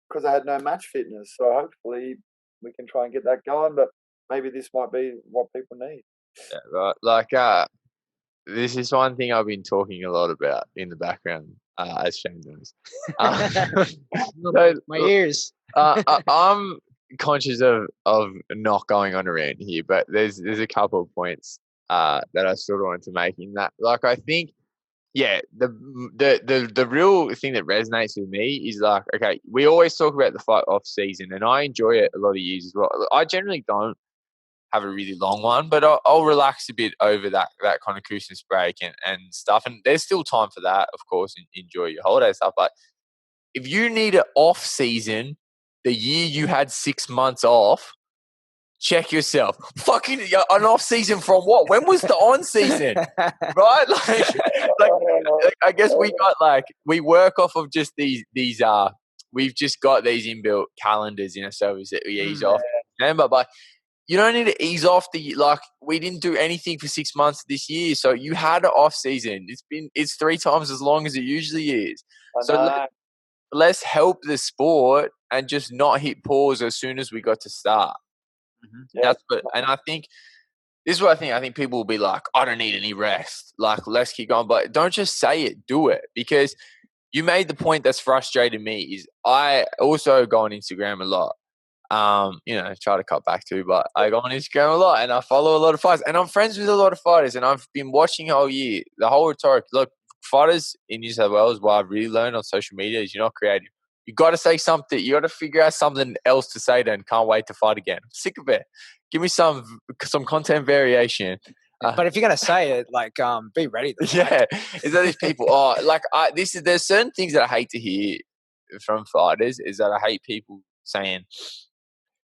because I had no match fitness. So hopefully we can try and get that going, but maybe this might be what people need.
Yeah, right. Like, this is one thing I've been talking a lot about in the background, as Shane knows.
My ears.
I'm conscious of not going on a rant here, but there's a couple of points that I sort of wanted to make in that. Like, I think, yeah, the real thing that resonates with me is like, okay, we always talk about the fight off season, and I enjoy it a lot of years as well. I generally don't have a really long one, but I'll relax a bit over that kind of Christmas break and stuff. And there's still time for that, of course, and enjoy your holiday stuff. But if you need an off season, the year you had 6 months off, check yourself. Fucking an off season from what? When was the on season? Right? Like I guess we work off of just these we've just got these inbuilt calendars in our service that we ease off. Remember, but you don't need to ease off we didn't do anything for 6 months this year. So you had an off season. It's 3 times as long as it usually is. So let's help the sport and just not hit pause as soon as we got to start.
Yeah.
And I think this is what I think. I think people will be like, I don't need any rest. Like, let's keep going. But don't just say it, do it. Because you made the point that's frustrated me is I also go on Instagram a lot. Try to cut back to, but I go on Instagram a lot and I follow a lot of fighters and I'm friends with a lot of fighters and I've been watching all year, the whole rhetoric. Look, fighters in New South Wales, what I've really learned on social media is you're not creative. You got to say something. You got to figure out something else to say then. Can't wait to fight again. I'm sick of it. Give me some content variation.
But if you're gonna say it, like, be ready.
Yeah, is that these people? There's certain things that I hate to hear from fighters. Is that I hate people saying,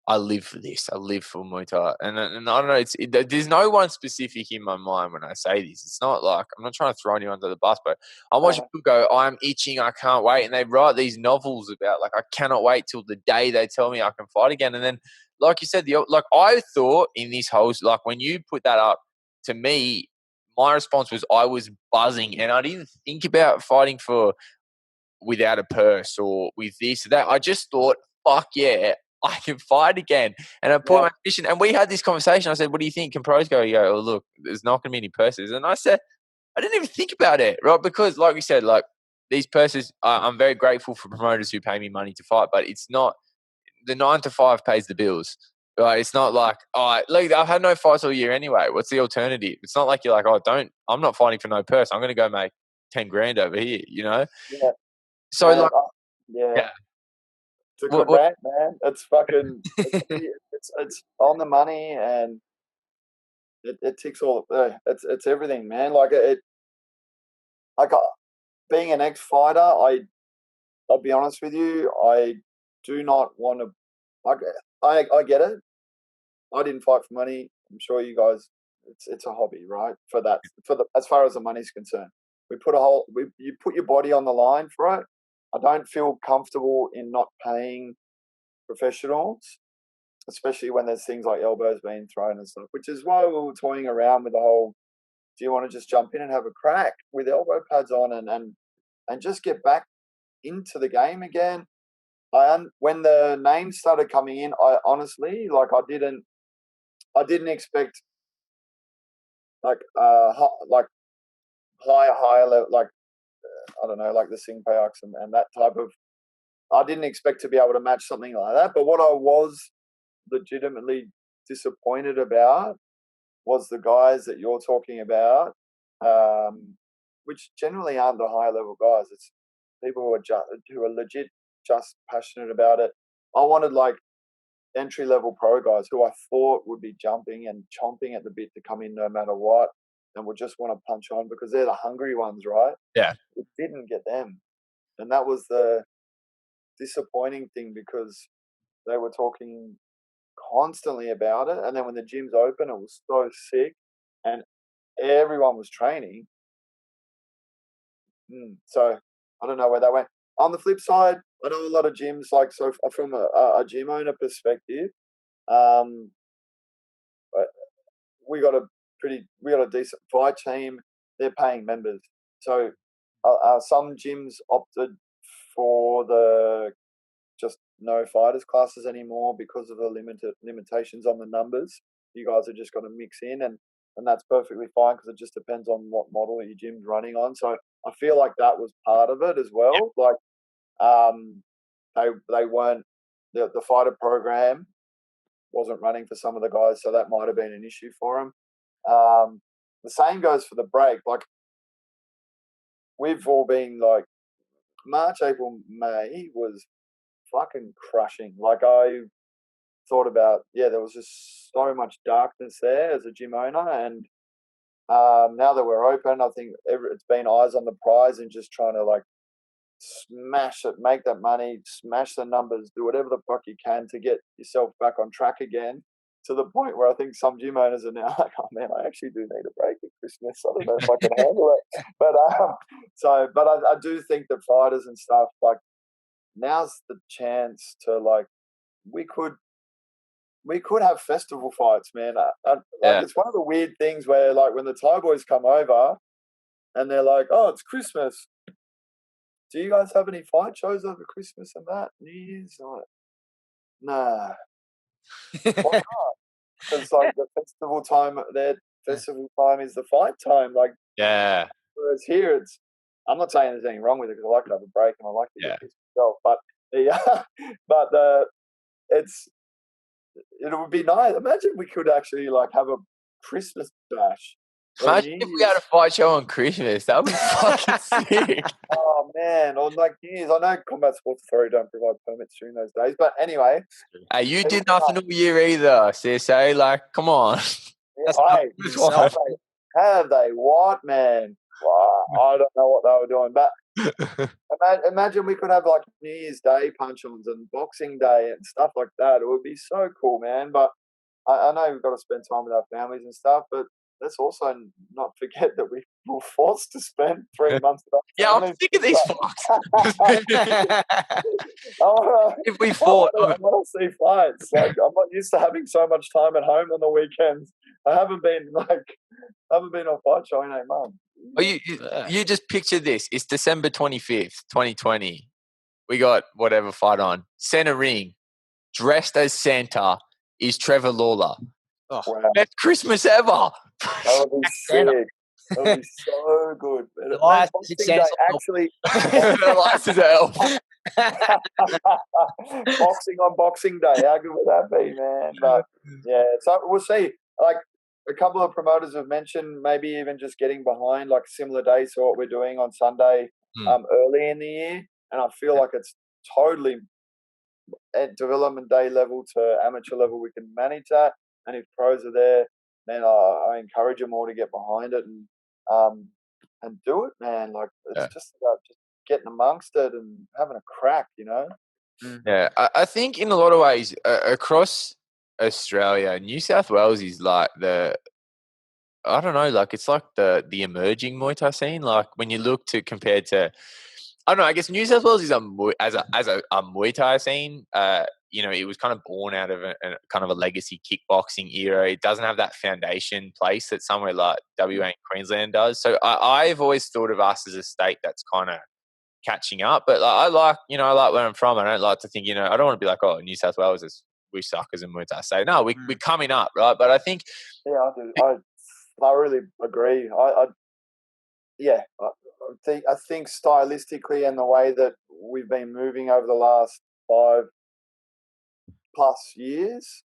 I live for this. I live for Muay Thai. And I don't know, there's no one specific in my mind when I say this. It's not like, I'm not trying to throw anyone under the bus, but I'm watching people go, I'm itching, I can't wait. And they write these novels about, like, I cannot wait till the day they tell me I can fight again. And then, like you said, I thought in this whole, like, when you put that up to me, my response was I was buzzing and I didn't think about fighting without a purse or with this or that. I just thought, fuck yeah, I can fight again. And I put my mission, and we had this conversation. I said, what do you think? Can pros go? You go, oh, look, there's not going to be any purses. And I said, I didn't even think about it, right? Because like we said, like these purses, I'm very grateful for promoters who pay me money to fight, but it's not, the 9 to 5 pays the bills. Right? It's not like, look, I've had no fights all year anyway. What's the alternative? It's not like you're like, I'm not fighting for no purse. I'm going to go make 10 grand over here, you know?
Yeah.
So
man,
like,
yeah. It's a good rant, man. It's fucking, it's on the money, and it ticks all. It's everything, man. Like being an ex-fighter, I'll be honest with you, I do not want to. Like, I get it. I didn't fight for money. I'm sure you guys. It's a hobby, right? As far as the money's concerned, you put your body on the line for it. I don't feel comfortable in not paying professionals, especially when there's things like elbows being thrown and stuff, which is why we were toying around with the whole, do you want to just jump in and have a crack with elbow pads on and just get back into the game again? When the names started coming in, I honestly, like, I didn't expect like higher level, like, I don't know, like the Sing Payaks and that type of. I didn't expect to be able to match something like that. But what I was legitimately disappointed about was the guys that you're talking about, which generally aren't the high level guys. It's people who are legit just passionate about it. I wanted like entry level pro guys who I thought would be jumping and chomping at the bit to come in no matter what, and would just want to punch on because they're the hungry ones, right?
Yeah.
It didn't get them, and that was the disappointing thing because they were talking constantly about it, and then when the gyms open, it was so sick, and everyone was training. So I don't know where that went. On the flip side, I know a lot of gyms, like, so from a gym owner perspective, um, we got a decent fight team. They're paying members, so some gyms opted for the just no fighters classes anymore because of the limitations on the numbers. You guys are just going to mix in, and that's perfectly fine because it just depends on what model your gym's running on. So I feel like that was part of it as well. Yeah. Like they weren't the fighter program wasn't running for some of the guys, so that might have been an issue for them. The same goes for the break. Like we've all been like March, April, May was fucking crushing. Like I thought about, there was just so much darkness there as a gym owner, and now that we're open, I think it's been eyes on the prize and just trying to like smash it, make that money, smash the numbers, do whatever the fuck you can to get yourself back on track again. To the point where I think some gym owners are now like, oh man, I actually do need a break at Christmas. I don't know if I can handle it. But I do think that fighters and stuff, like, now's the chance to like we could have festival fights, man. It's one of the weird things where like when the Thai boys come over and they're like, oh, it's Christmas. Do you guys have any fight shows over Christmas and that? New Year's? Like, nah. Why not? Because like the festival time, their festival time is the fight time. Like,
yeah.
Whereas here, I'm not saying there's anything wrong with it because I like to have a break and I like to get pissed myself. But it would be nice. Imagine we could actually like have a Christmas bash.
Imagine if we had a fight show on Christmas. That would be fucking sick.
Oh man, or like New Year's. I know Combat Sports Authority don't provide permits during those days, but anyway.
Hey, you did nothing all year either, CSA. Like, come on.
Have they what, man? Wow, I don't know what they were doing, but imagine we could have like New Year's Day punch-ons and Boxing Day and stuff like that. It would be so cool, man. But I know we've got to spend time with our families and stuff, but let's also not forget that we were forced to spend 3 months with our families.
I'm sick of these fucks. If we fought,
I want to see fights. Like, I'm not used to having so much time at home on the weekends. I haven't been on fight show in 8 months.
You just picture this. It's December 25th, 2020. We got whatever fight on. Center ring, dressed as Santa, is Trevor Lawler.
Oh, wow.
Best Christmas ever.
That would be sick. That would be so good.
Boxing Day,
actually. Boxing on Boxing Day. How good would that be, man? But yeah, so we'll see. Like a couple of promoters have mentioned maybe even just getting behind like similar days to what we're doing on Sunday early in the year. And I feel like it's totally at development day level to amateur level, we can manage that. And if pros are there, then I encourage them all to get behind it and do it, man. Like it's just about just getting amongst it and having a crack, you know.
Yeah, I think in a lot of ways across Australia, New South Wales is like I don't know, like it's like the emerging Muay Thai scene. Like when you look to compared to, I don't know, I guess New South Wales is as a Muay Thai scene. It was kind of born out of a kind of a legacy kickboxing era. It doesn't have that foundation place that somewhere like WA and Queensland does. So I've always thought of us as a state that's kind of catching up. But I like where I'm from. I don't like to think, I don't want to be like, oh, New South Wales is we suck as a Muay Thai state. No, we're coming up, right? But I think,
yeah, I do. I really agree. I think stylistically and the way that we've been moving over the last 5+ years,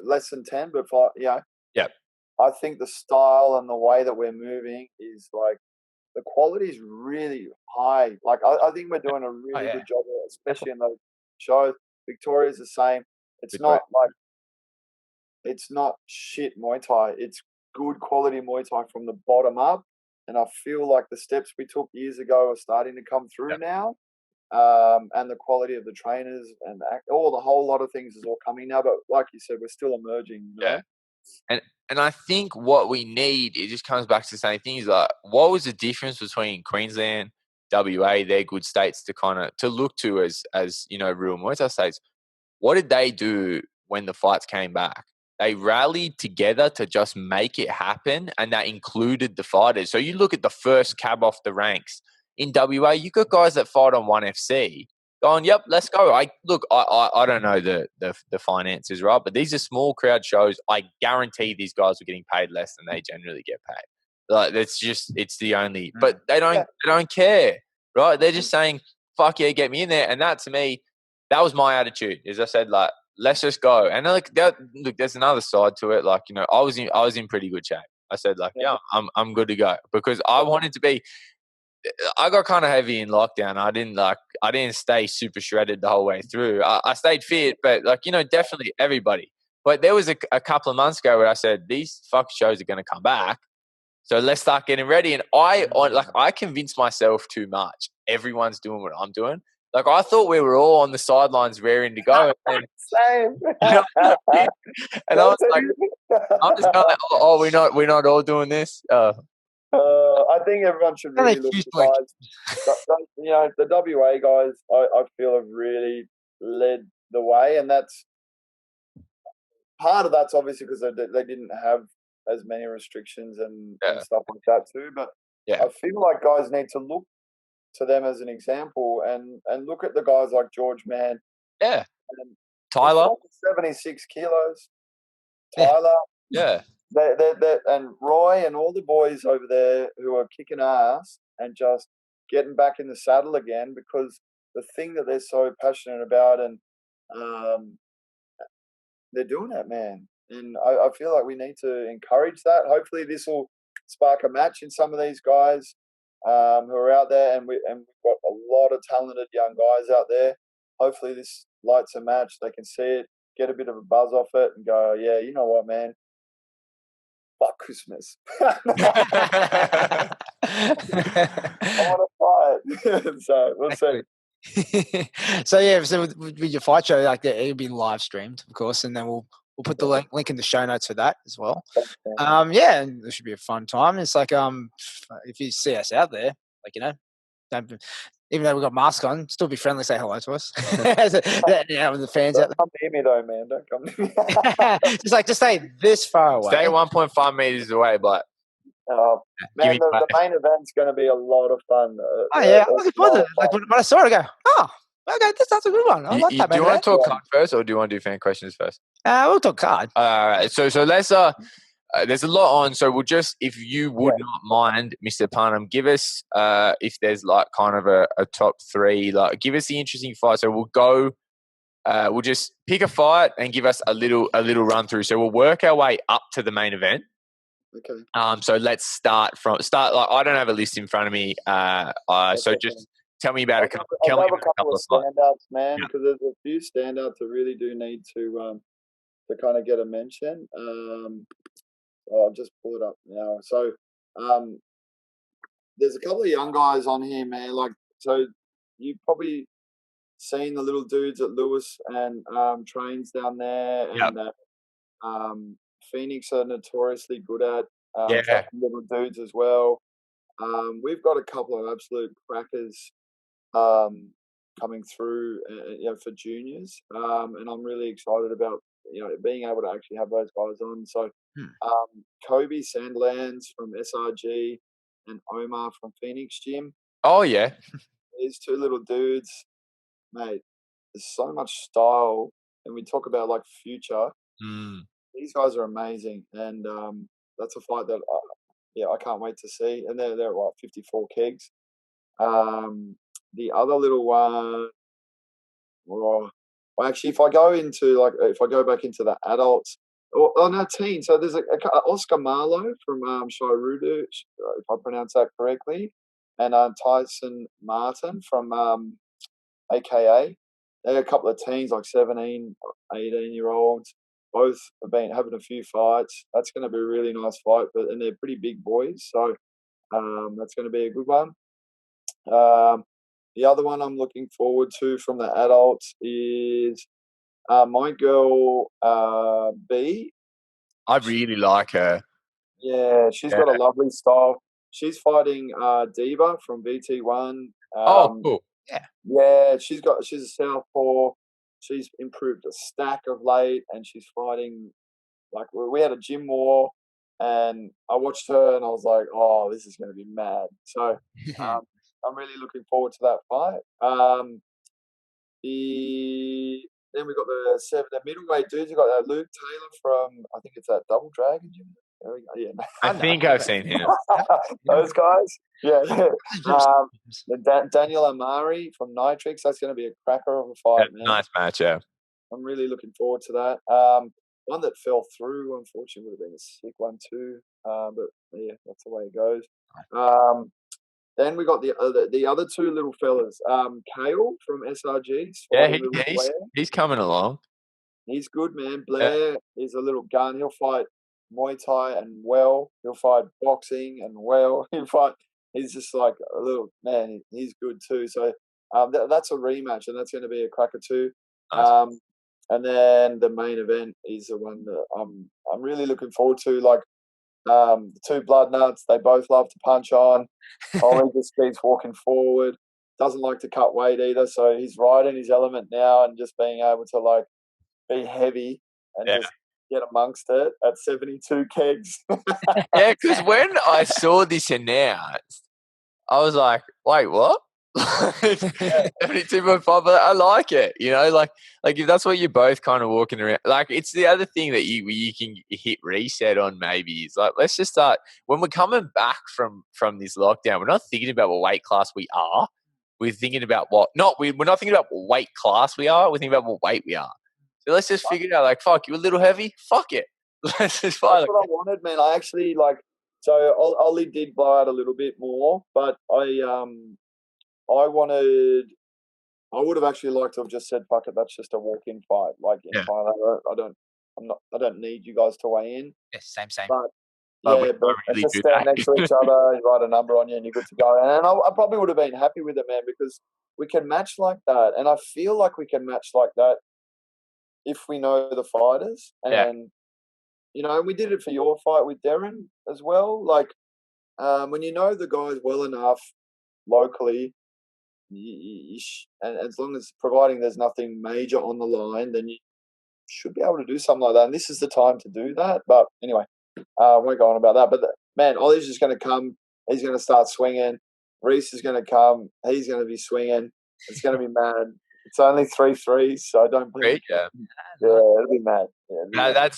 less than 10, but 5.
Yep.
I think the style and the way that we're moving is like the quality is really high. Like I think we're doing a really good job, especially in those shows. Victoria's the same. It's not shit Muay Thai. It's good quality Muay Thai from the bottom up. And I feel like the steps we took years ago are starting to come through now. And the quality of the trainers and the whole lot of things is all coming now. But like you said, we're still emerging. You know?
Yeah. And I think what we need, it just comes back to the same thing, is like, what was the difference between Queensland, WA, they're good states to look to as real Muay Thai states. What did they do when the fights came back? They rallied together to just make it happen, and that included the fighters. So you look at the first cab off the ranks in WA, you got guys that fight on 1FC going, yep, let's go. I don't know the finances, right? But these are small crowd shows. I guarantee these guys are getting paid less than they generally get paid. Like it's the only, but they don't care, right? They're just saying, fuck yeah, get me in there. And that, to me, that was my attitude. As I said, like, let's just go. And look, there's another side to it. Like, I was in pretty good shape. I said, like, I'm good to go, because I wanted to be. I got kind of heavy in lockdown. I didn't stay super shredded the whole way through. I stayed fit, but definitely everybody. But there was a couple of months ago where I said, these fuck shows are going to come back, so let's start getting ready. And I convinced myself too much. Everyone's doing what I'm doing. Like, I thought we were all on the sidelines raring to go. And,
Same.
and I was like, I'm just kind of like, oh, we're not all doing this.
I think everyone should really look at guys. The WA guys, I feel have really led the way, and that's part of that's obviously because they didn't have as many restrictions and stuff like that too. But I feel like guys need to look to them as an example and look at the guys like George Mann.
Yeah. Tyler.
76 kilos. Tyler.
Yeah.
And Roy and all the boys over there who are kicking ass and just getting back in the saddle again, because the thing that they're so passionate about, and they're doing it, man. And I feel like we need to encourage that. Hopefully this will spark a match in some of these guys who are out there, and we've got a lot of talented young guys out there. Hopefully this lights a match. They can see it, get a bit of a buzz off it, and go, yeah, you know what, man? Fuck Christmas. I want to fight. So we'll see.
So with your fight show, like, it'll be live streamed, of course, and then we'll put the link in the show notes for that as well. And it should be a fun time. It's like, if you see us out there, like, don't, even though we've got masks on, still be friendly, say hello to us. With the fans out there.
Don't come near me though, man. Don't come near me.
just stay this far away.
Stay 1.5 meters away, but
man, the main event's going to be a lot of fun.
I'm looking forward to it. Like, when I saw it, I go, oh, okay, that's a good one. I like that.
Do you want to talk card first, or do you want to do fan questions first?
We'll talk card.
All right. So let's there's a lot on, so we'll just, if you would not mind, Mr. Parnham, give us if there's like kind of a top three, like, give us the interesting fight. So we'll go. We'll just pick a fight and give us a little run through. So we'll work our way up to the main event.
Okay.
So let's start. Like, I don't have a list in front of me. So just tell me about a couple
of standouts, man, because there's a few standouts that really do need to kind of get a mention. I'll just pull it up now. So there's a couple of young guys on here, man. Like, so you've probably seen the little dudes at Lewis and trains down there, and Phoenix are notoriously good at little dudes as well. We've got a couple of absolute crackers coming through, for juniors, and I'm really excited about being able to actually have those guys on. So Kobe Sandlands from SRG and Omar from Phoenix Gym.
Oh yeah,
these two little dudes, mate. There's so much style, and we talk about like future. These guys are amazing, and that's a fight that I can't wait to see. And they're at 54 kegs. The other little one, Well, actually, if I go back into the adults, no, teens. So there's Oscar Marlowe from Shairudu, if I pronounce that correctly, and Tyson Martin from AKA. They're a couple of teens, like 17, 18-year-olds. Both have been having a few fights. That's going to be a really nice fight, and they're pretty big boys, so that's going to be a good one. The other one I'm looking forward to from the adults is my girl B.
I really like her.
Yeah, she's got a lovely style. She's fighting Diva from VT1.
Cool.
Yeah, she's a southpaw. She's improved a stack of late, and she's fighting. Like, we had a gym war, and I watched her, and I was like, "Oh, this is going to be mad." So I'm really looking forward to that fight. Then we got the middleweight dudes. We got Luke Taylor from, I think it's that Double Dragon gym. There we go. Yeah,
I think I've seen him.
Those guys. Yeah. Daniel Amari from Nitrix. That's going to be a cracker of a fight, man.
Nice match, yeah.
I'm really looking forward to that. One that fell through, unfortunately, would have been a sick one too. But yeah, that's the way it goes. Then we got the other two little fellas. Kale from SRG.
Yeah, he's coming along.
He's good, man. Blair is a little gun. He'll fight Muay Thai and well. He'll fight boxing and well. He's just like a little man. He's good too. So that's a rematch, and that's going to be a cracker too.
Nice.
And then the main event is the one that I'm really looking forward to. Like, the two blood nuts, they both love to punch on. Ollie just keeps walking forward. Doesn't like to cut weight either, so he's right in his element now, and just being able to like be heavy and just get amongst it at 72 kegs.
Yeah, because when I saw this announced, I was like, "Wait, what?" 72.5, but I like it. You know, like if that's what you're both kind of walking around. Like, it's the other thing that you can hit reset on. Maybe is like, let's just start when we're coming back from this lockdown. We're not thinking about what weight class we are. We're thinking about we're not thinking about what weight class we are. We're thinking about what weight we are. So let's just figure it out. Like, fuck, you a little heavy? Fuck it. Let's just fight.
That's what I wanted, man. I actually so Ollie did blow out a little bit more, but I would have actually liked to have just said, fuck it, that's just a walk-in fight. Like, in fight, I don't need you guys to weigh in.
Yeah, same.
But just stand next to each other, you write a number on you, and you're good to go. And I probably would have been happy with it, man, because we can match like that, and I feel like we can match like that if we know the fighters. And you know, we did it for your fight with Darren as well. Like, when you know the guys well enough locally, and as long as providing there's nothing major on the line, then you should be able to do something like that. And this is the time to do that. But anyway, won't go on about that. But man, Ollie's just going to come. He's going to start swinging. Reese is going to come. He's going to be swinging. It's going to be mad. It's only 3-3, so I don't believe. Yeah, it'll be mad. Yeah,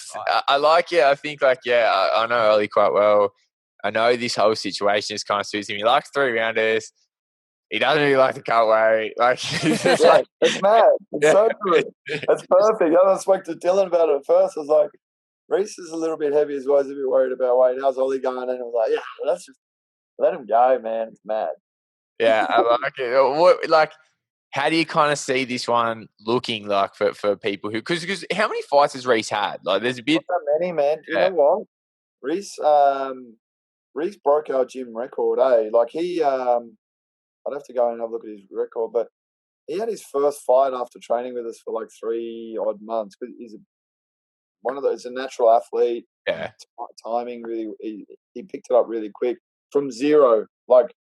I like it. I think I know Ollie quite well. I know this whole situation is kind of suits him. He likes 3-rounders. He doesn't really like the cut weight. Like,
it's mad. It's so good. It's perfect. I spoke to Dylan about it at first. I was like, Reese is a little bit heavy as well. He's a bit worried about weight. How's Ollie going? And I was like, yeah, let's just let him go, man. It's mad.
Yeah, I like it. How do you kind of see this one looking like for people who? Because how many fights has Reese had? Like, there's a bit.
Not that many, man. You know what? Reese broke our gym record. Like, he I'd have to go and have a look at his record, but he had his first fight after training with us for like 3 odd months. Because he's he's a natural athlete.
Yeah,
timing really. He picked it up really quick from zero. Like,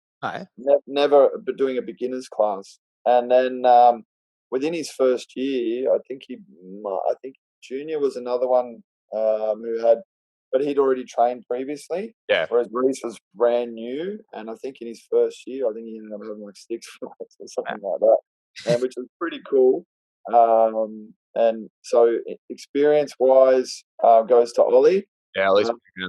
never doing a beginner's class, and then within his first year, I think Junior was another one who had. But he'd already trained previously.
Yeah.
Whereas Reese was brand new, and I think in his first year, I think he ended up having like 6 fights or something like that, and which was pretty cool. And so experience-wise, goes to Ollie.
Yeah,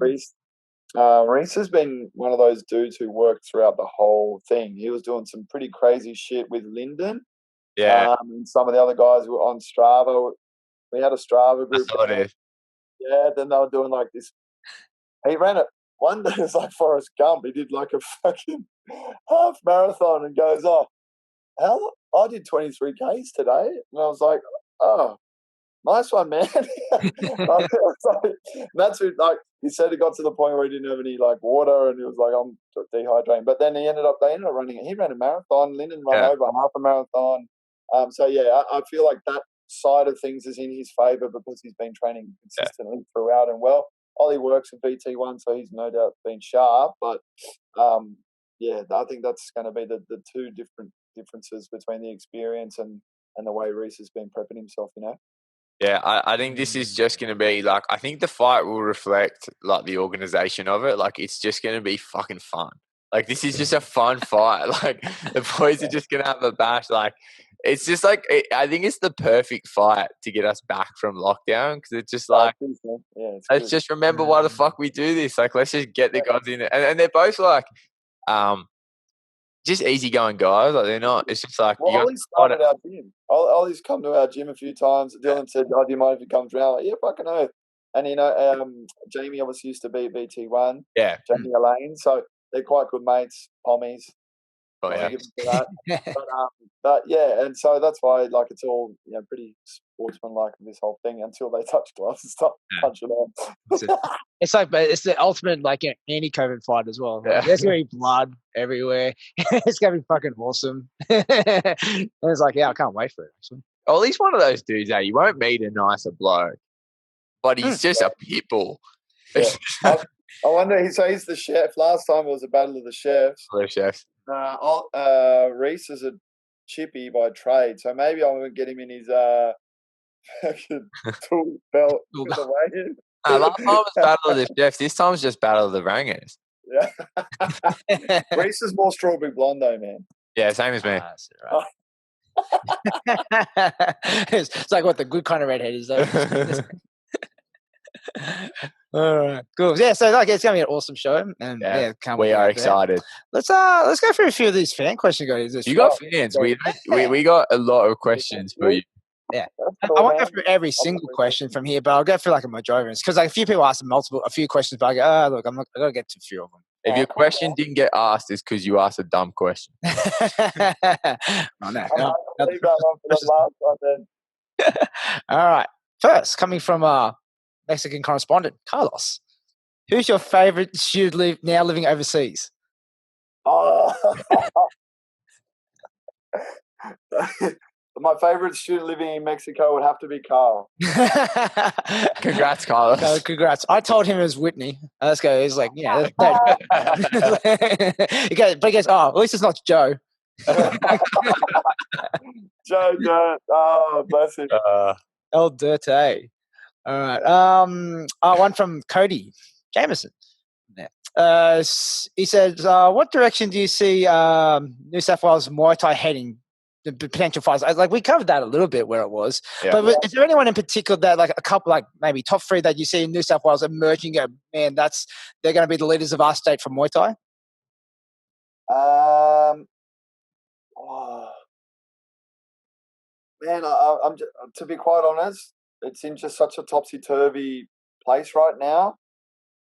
Reese has been one of those dudes who worked throughout the whole thing. He was doing some pretty crazy shit with Lyndon,
Yeah.
And some of the other guys were on Strava. We had a Strava
I
group.
saw it.
Yeah, then they were doing like this. He ran it one day. It's like Forrest Gump. He did like a fucking half marathon and goes, "Oh, hell, I did 23 Ks today." And I was like, "Oh, nice one, man." That's who, like, he said he got to the point where he didn't have any like water and he was like, "I'm dehydrating." But then they ended up running. He ran a marathon. Lyndon ran over half a marathon. So yeah, I feel like that side of things is in his favour because he's been training consistently throughout and well. Ollie works at VT1, so he's no doubt been sharp. But yeah, I think that's going to be the two differences between the experience and the way Reese has been prepping himself.
Yeah, I think this is just going to be like, I think the fight will reflect like the organization of it. Like, it's just going to be fucking fun. Like, this is just a fun fight. Like, the boys are just going to have a bash. Like, it's just like, I think it's the perfect fight to get us back from lockdown because it's just like, let's just remember why the fuck we do this. Like, let's just get the guys in there. And they're both like, just easygoing guys. Like, they're not, it's just like,
well, Ollie's started our gym. Ollie's come to our gym a few times. Dylan said, "Oh, do you mind if he comes around?" Like, yeah, fucking oath. And Jamie obviously used to be at BT1.
Yeah.
Jamie Elaine. So they're quite good mates, homies.
Oh, yeah.
Give them for that. But yeah, and so that's why like it's all pretty sportsmanlike this whole thing until they touch gloves and start punching on.
It's like, but it's the ultimate like anti-COVID fight as well. Like, there's gonna be blood everywhere. It's gonna be fucking awesome. And it's like, yeah, I can't wait for it. Actually.
Oh, he's one of those dudes. You won't meet a nicer bloke, but he's just a pit bull.
Yeah. I wonder. So he's the chef. Last time it was a battle of the chefs.
Hello, chefs.
Reese is a chippy by trade, so maybe I'm gonna get him in his tool belt for the weigh-in.
Last time was battle of the chefs. This time's just battle of the rangers.
Yeah. Reese is more strawberry blonde though, man.
Yeah, same as me.
It's like what the good kind of redhead is though. All right, cool. Yeah, so like it's gonna be an awesome show, and
we are excited.
Let's go through a few of these fan questions, guys.
You got fans? We got a lot of questions for you.
Yeah, I won't go through every single question from here, but I'll go through like a majority because like a few people asked a few questions, but I go, look, I gotta get to a few of them.
If your question didn't get asked, it's because you asked a dumb question.
No. Leave that one for the last one then.
All right. First, coming from Mexican correspondent Carlos, who's your favorite student now living overseas?
My favorite student living in Mexico would have to be Carl.
Congrats, Carlos.
No, congrats. I told him it was Whitney. Let's go. He's like, yeah. He goes, oh, at least it's not Joe.
Joe Dirt. Oh, bless him.
El Dirte. All right. One from Cody Jameson. He said, what direction do you see New South Wales Muay Thai heading? The potential fights. Like we covered that a little bit where it was. But is there anyone in particular that like a couple, like maybe top three that you see in New South Wales emerging? Man, they're going to be the leaders of our state for Muay Thai.
Man, I'm just, to be quite honest, it's in just such a topsy-turvy place right now.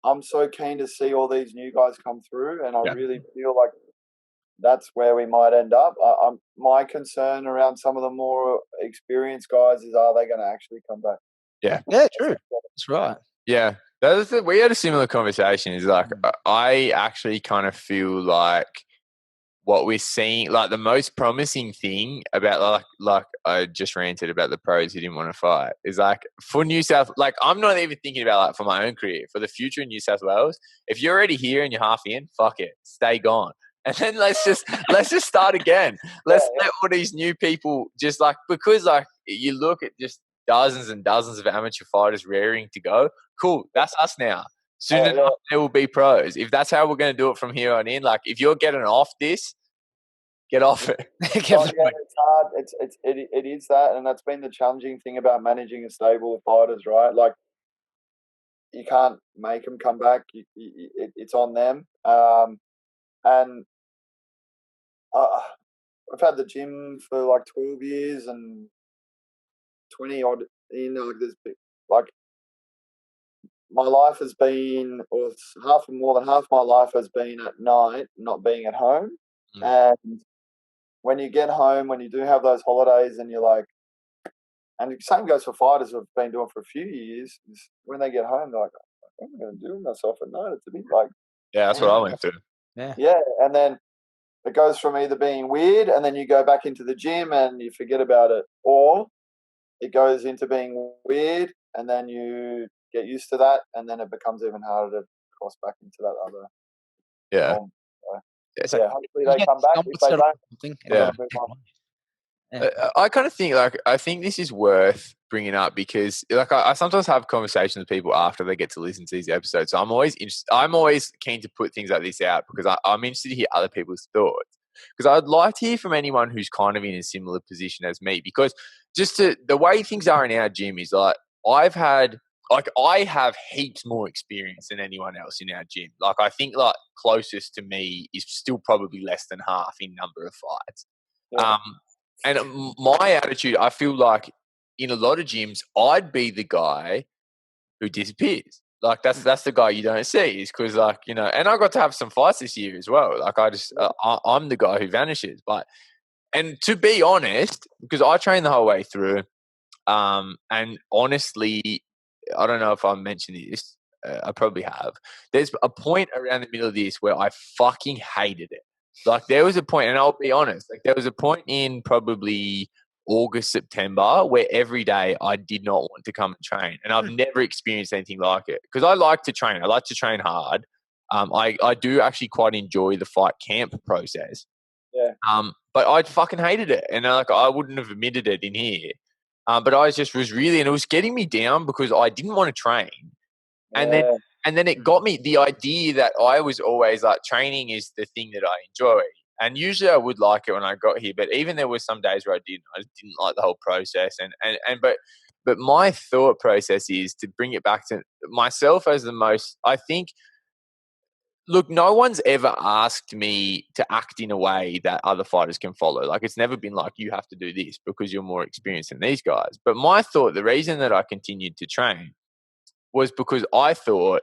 I'm so keen to see all these new guys come through, and I really feel like that's where we might end up. My concern around some of the more experienced guys is, are they going to actually come back?
Yeah, true. That's right.
Yeah, we had a similar conversation. Is like I actually kind of feel like what we're seeing, like the most promising thing about like I just ranted about the pros who didn't want to fight, is like for New South. Like I'm not even thinking about like for my own career, for the future in New South Wales. If you're already here and you're half in, fuck it, stay gone. And then let's just start again. Let's let all these new people just like, because like you look at just dozens and dozens of amateur fighters raring to go. Cool, that's us now. Soon enough, there will be pros. If that's how we're going to do it from here on in, like if you're getting off this, get off it.
It's hard. It is that, and that's been the challenging thing about managing a stable of fighters, right? Like you can't make them come back. It's on them. And I've had the gym for like 12 years and 20 odd in like my life has been, or more than half my life has been at night, not being at home. And when you get home, when you do have those holidays, and you're like, and the same goes for fighters who've been doing for a few years. When they get home, they're like, "What am I going to do with myself at night?" It's a bit like,
yeah, that's what I went through.
Yeah, and then it goes from either being weird, and then you go back into the gym and you forget about it, or it goes into being weird, and then you get used to that, and then it becomes even harder to cross back into that other.
Yeah.
So, hopefully they come back. If they don't, move on.
I kind of think I think this is worth bringing up because I sometimes have conversations with people after they get to listen to these episodes. So I'm always keen to put things like this out because I'm interested to hear other people's thoughts. Because I'd like to hear from anyone who's kind of in a similar position as me. Because the way things are in our gym is I have heaps more experience than anyone else in our gym. I think closest to me is still probably less than half in number of fights. Yeah. And my attitude, I feel like in a lot of gyms, I'd be the guy who disappears. That's the guy you don't see, is because and I got to have some fights this year as well. I'm the guy who vanishes. And to be honest, because I trained the whole way through, and honestly, I don't know if I mentioned this. I probably have. There's a point around the middle of this where I fucking hated it. There was a point, and I'll be honest, there was a point in probably August, September, where every day I did not want to come and train. And I've never experienced anything like it. Because I like to train. I like to train hard. I do actually quite enjoy the fight camp process.
Yeah.
But I fucking hated it. And I wouldn't have admitted it in here. But I just was really, and it was getting me down because I didn't want to train.
Yeah.
And then it got me the idea that I was always training is the thing that I enjoy. And usually I would like it when I got here, but even there were some days where I didn't like the whole process. But my thought process is to bring it back to myself as I think, look, no one's ever asked me to act in a way that other fighters can follow. It's never been you have to do this because you're more experienced than these guys. But my thought, the reason that I continued to train was because I thought,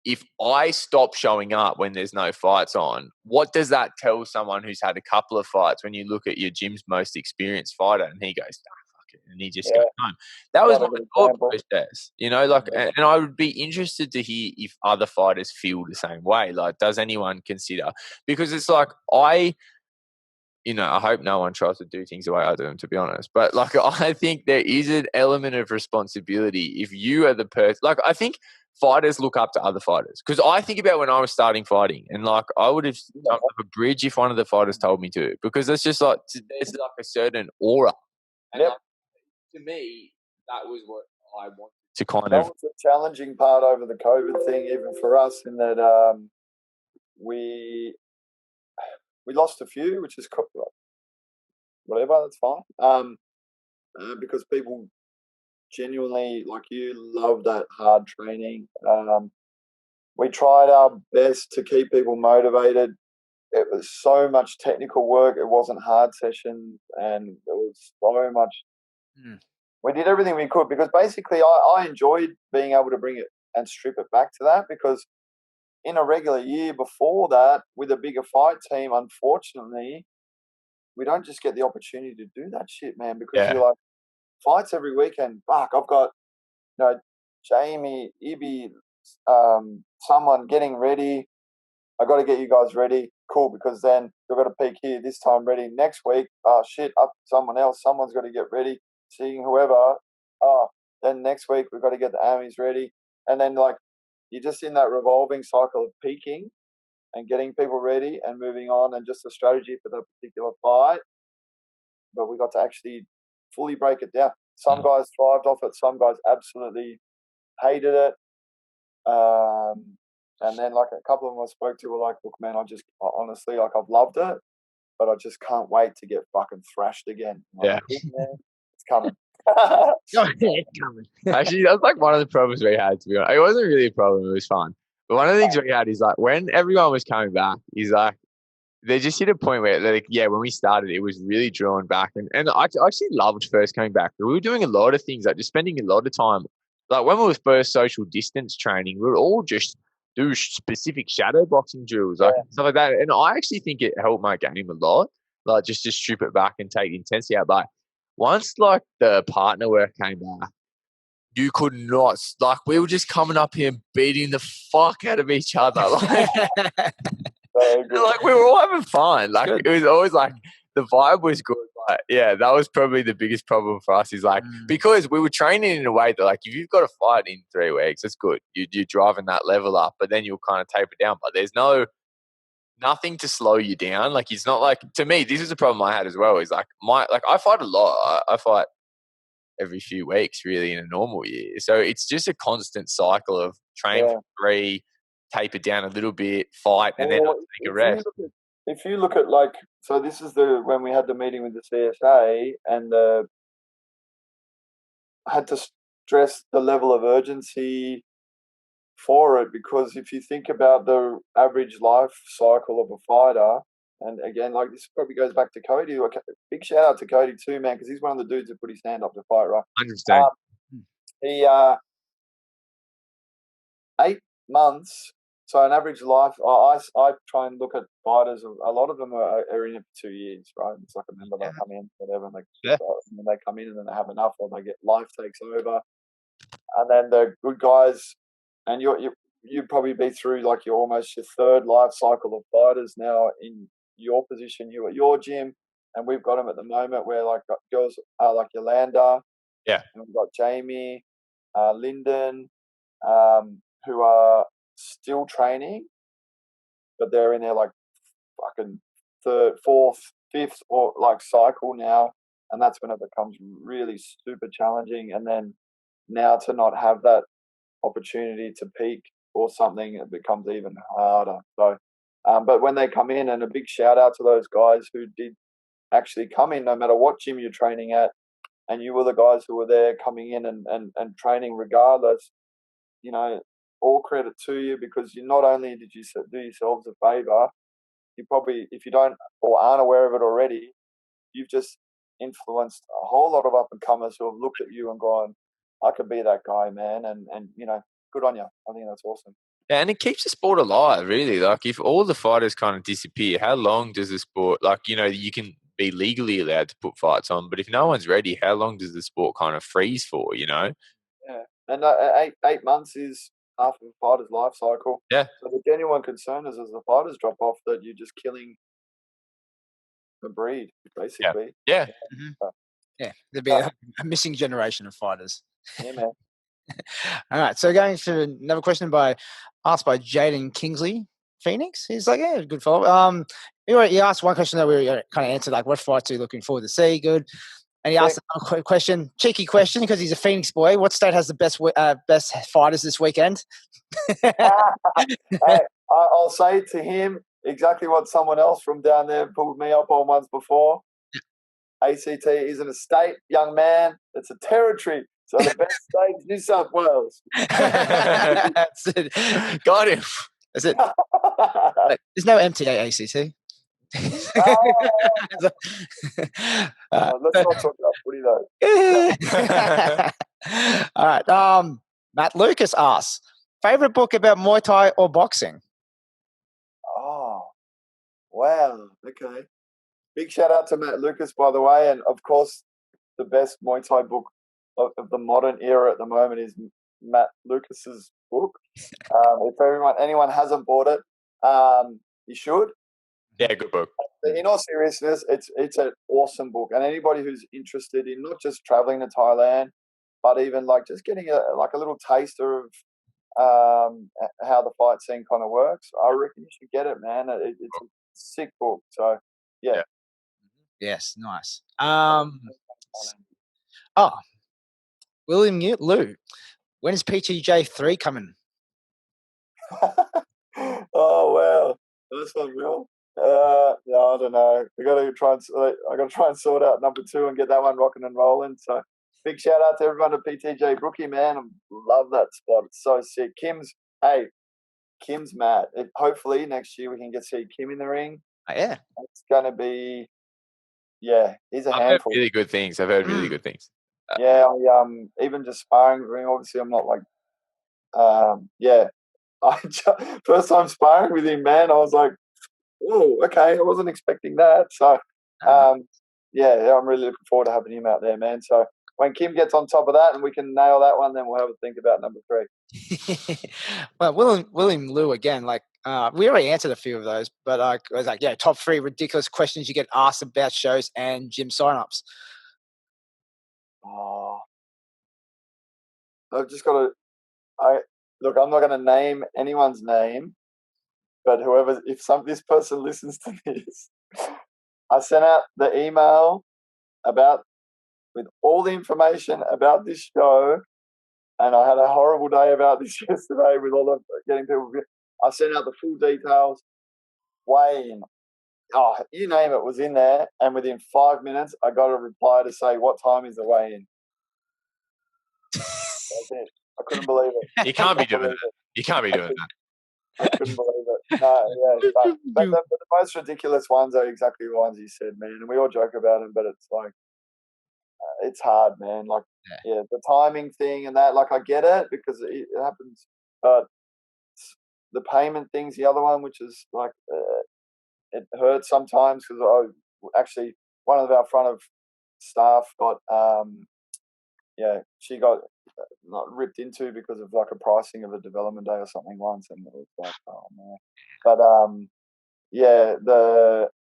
if I stop showing up when there's no fights on, what does that tell someone who's had a couple of fights when you look at your gym's most experienced fighter and he goes, fuck it, and he just goes home? That was my thought process, and I would be interested to hear if other fighters feel the same way. Does anyone consider? Because it's I hope no one tries to do things the way I do them, to be honest. But I think there is an element of responsibility if you are the person. I think fighters look up to other fighters, because I think about when I was starting fighting, and I would have jumped off a bridge if one of the fighters told me to, because it's just there's a certain aura. And to me, that was what I wanted to
That was the challenging part over the COVID thing, even for us, in that we lost a few, which is whatever, that's fine. Because people genuinely, like you, love that hard training. We tried our best to keep people motivated. It was so much technical work. It wasn't hard sessions, and there was so much. We did everything we could, because basically I enjoyed being able to bring it and strip it back to that, because in a regular year before that, with a bigger fight team, unfortunately, we don't just get the opportunity to do that shit, man, because you're fights every weekend. Fuck, I've got, Jamie, Ibby, someone getting ready. I got to get you guys ready. Cool, because then you've got to peak here this time ready. Next week, shit, up someone else. Someone's got to get ready. Seeing whoever. Then next week we've got to get the armies ready. And then you're just in that revolving cycle of peaking and getting people ready and moving on, and just a strategy for the particular fight. But we got to actually fully break it down. Some guys thrived off it. Some guys absolutely hated it. And then a couple of them I spoke to were like, look, man, honestly, I've loved it, but I just can't wait to get fucking thrashed again. Man, it's coming.
It's coming.
Actually, that's one of the problems we had, to be honest. It wasn't really a problem. It was fun. But one of the things we had is when everyone was coming back, they just hit a point where, like, yeah, when we started, it was really drawn back, and I actually loved first coming back. We were doing a lot of things, like just spending a lot of time. Like when we were first social distance training, we would all just do specific shadow boxing drills, like stuff like that. And I actually think it helped my game a lot, like just to strip it back and take the intensity out. But once like the partner work came back, you could not, like, we were just coming up here and beating the fuck out of each other. Like we were all having fun. Like it was always like the vibe was good. But yeah, that was probably the biggest problem for us, is like, because we were training in a way that, like, if you've got to fight in 3 weeks, it's good. You're driving that level up, but then you'll kind of taper down. But there's nothing to slow you down. Like, it's not like, to me, this is a problem I had as well, is like I fight a lot. I fight every few weeks really in a normal year. So it's just a constant cycle of train for 3, taper down a little bit, fight, and then take a rest.
If you look at, like, so this is when we had the meeting with the CSA, and had to stress the level of urgency for it, because if you think about the average life cycle of a fighter, and again, like, this probably goes back to Cody. Big shout out to Cody too, man, because he's one of the dudes who put his hand up to fight, right?
100%.
He 8 months. So an average life, I try and look at fighters. A lot of them are in it for 2 years, right? It's like, remember, they come in, whatever, and they come in and then they have enough, or they get, life takes over, and then the good guys, and you'd probably be through, like, you're almost your 3rd life cycle of fighters now in your position, you at your gym, and we've got them at the moment where, like, girls are like Yolanda,
and
we've got Jamie, Lyndon, who are still training, but they're in their, like, fucking 3rd, 4th, 5th, or like cycle now, and that's when it becomes really super challenging. And then now to not have that opportunity to peak or something, it becomes even harder. So, but when they come in, and a big shout out to those guys who did actually come in, no matter what gym you're training at, and you were the guys who were there coming in and training regardless, you know, all credit to you, because you not only did you do yourselves a favour, you probably, if you don't or aren't aware of it already, you've just influenced a whole lot of up-and-comers who have looked at you and gone, I could be that guy, man, and you know, good on you. I think that's awesome.
Yeah, and it keeps the sport alive, really. Like, if all the fighters kind of disappear, how long does the sport, like, you know, you can be legally allowed to put fights on, but if no one's ready, how long does the sport kind of freeze for, you know?
Yeah, and 8 months is half of a fighter's life cycle.
Yeah.
So the genuine concern is, as the fighters drop off, that you're just killing the breed, basically.
Yeah.
Yeah, there'd be a missing generation of fighters.
Yeah, man.
All right, so going to another question asked by Jaden Kingsley Phoenix. He's like, yeah, good follow. He asked one question that we kind of answered, like, what fights are you looking forward to see? Good. And he asked another question, cheeky question, because he's a Phoenix boy. What state has the best fighters this weekend?
Hey, I'll say to him exactly what someone else from down there pulled me up on once before. ACT isn't a state, young man. It's a territory. So the best state is New South Wales.
That's it. Got him. That's it. There's no MTA ACT.
Let's not talk about footy, though.
All right. Matt Lucas asks, favorite book about Muay Thai or boxing?
Oh, wow. Okay. Big shout out to Matt Lucas, by the way. And of course, the best Muay Thai book of the modern era at the moment is Matt Lucas's book. If anyone hasn't bought it, you should.
Yeah, good book.
In all seriousness, it's an awesome book, and anybody who's interested in not just traveling to Thailand, but even, like, just getting a little taster of how the fight scene kind of works, I reckon you should get it, man. It's a sick book. So yeah.
Yes, nice. William Lou, when is PTJ3 coming?
Oh wow, that's unreal. I don't know. I got to try and sort out number 2 and get that one rocking and rolling. So big shout out to everyone at PTJ Brookie, man. I love that spot. It's so sick. Kim's mad. Hopefully next year we can see Kim in the ring.
Yeah.
It's going to be, he's a
I've
handful.
heard really good things.
Yeah, even just sparring with him, obviously I'm not like, first time sparring with him, man, I was like, oh, okay, I wasn't expecting that. So, I'm really looking forward to having him out there, man. So when Kim gets on top of that and we can nail that one, then we'll have a think about number 3.
Well, William Liu again, like, we already answered a few of those, but it was like, top 3 ridiculous questions you get asked about shows and gym signups.
Oh, I've just got to. Look, I'm not going to name anyone's name, but if this person listens to this, I sent out the email with all the information about this show, and I had a horrible day about this yesterday with all of getting people. I sent out the full details. Weigh-in, you name it, was in there, and within 5 minutes, I got a reply to say, "What time is the weigh-in?" That's it. I couldn't believe it.
You can't be doing that. You can't be doing that.
I couldn't believe it. No, but the most ridiculous ones are exactly the ones you said, man. And we all joke about them, but it's like, it's hard, man. Like, the timing thing and that, like, I get it because it happens, but the payment thing's the other one, which is like, it hurts sometimes because actually one of our front of staff got, she got not ripped into because of like a pricing of a development day or something once, and it was like, oh man. But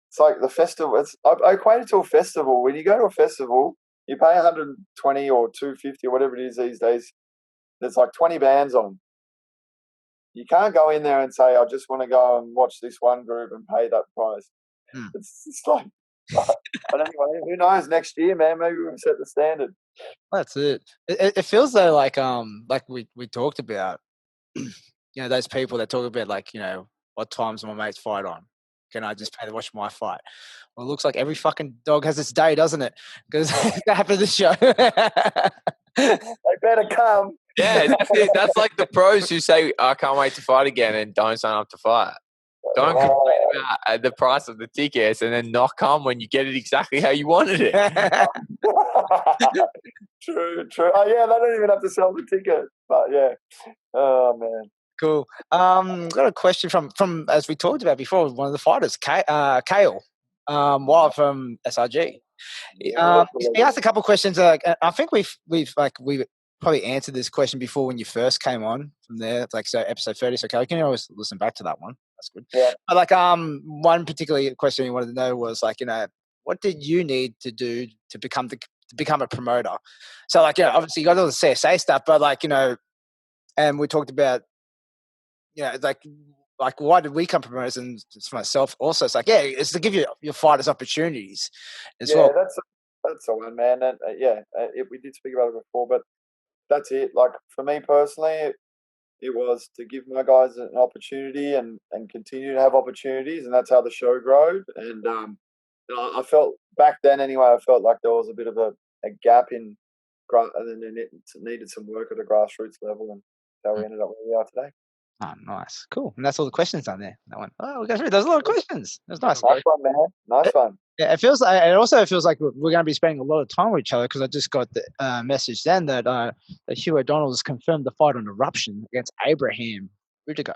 it's like the festival. I equate it to a festival. When you go to a festival, you pay 120 or 250 or whatever it is these days. There's like 20 bands on. You can't go in there and say, I just want to go and watch this one group and pay that price. It's like, but anyway, who knows? Next year, man, maybe we'll set the standard.
That's it. It feels though like we talked about, those people that talk about like, what times my mates fight on. Can I just pay to watch my fight? Well, it looks like every fucking dog has its day, doesn't it? Because that happened to this show.
They better come.
Yeah, that's it. That's like the pros who say, I can't wait to fight again and don't sign up to fight. Don't complain about the price of the tickets and then not come when you get it exactly how you wanted it.
True. Oh, yeah, they don't even have to sell the ticket. But, yeah. Oh, man.
Cool. Got a question from as we talked about before, one of the fighters, Kale, Wild from SRG. He asked a couple of questions. I think we've probably answered this question before when you first came on from there, like, so episode 30. So you can always listen back to that one. That's good.
Yeah.
But like, one particular question he wanted to know was like, what did you need to do to become a promoter? So like, obviously you got all the CSA stuff, but like, and we talked about, like why did we come promoters? And for myself also, it's like, it's to give your fighters opportunities as well.
That's the one, man. And we did speak about it before, but that's it. Like for me personally, it was to give my guys an opportunity and continue to have opportunities, and that's how the show grew. And I felt back then anyway, I felt like there was a bit of a gap and then it needed some work at a grassroots level, and how we ended up where we are today.
Oh, nice. Cool. And that's all the questions done there. That one. Oh, we got through. There's a lot of questions. That's nice.
Nice one, man. Nice one.
Yeah, it also feels like we're going to be spending a lot of time with each other, because I just got the message then that Hugh O'Donnell has confirmed the fight on Eruption against Abraham Rudiger.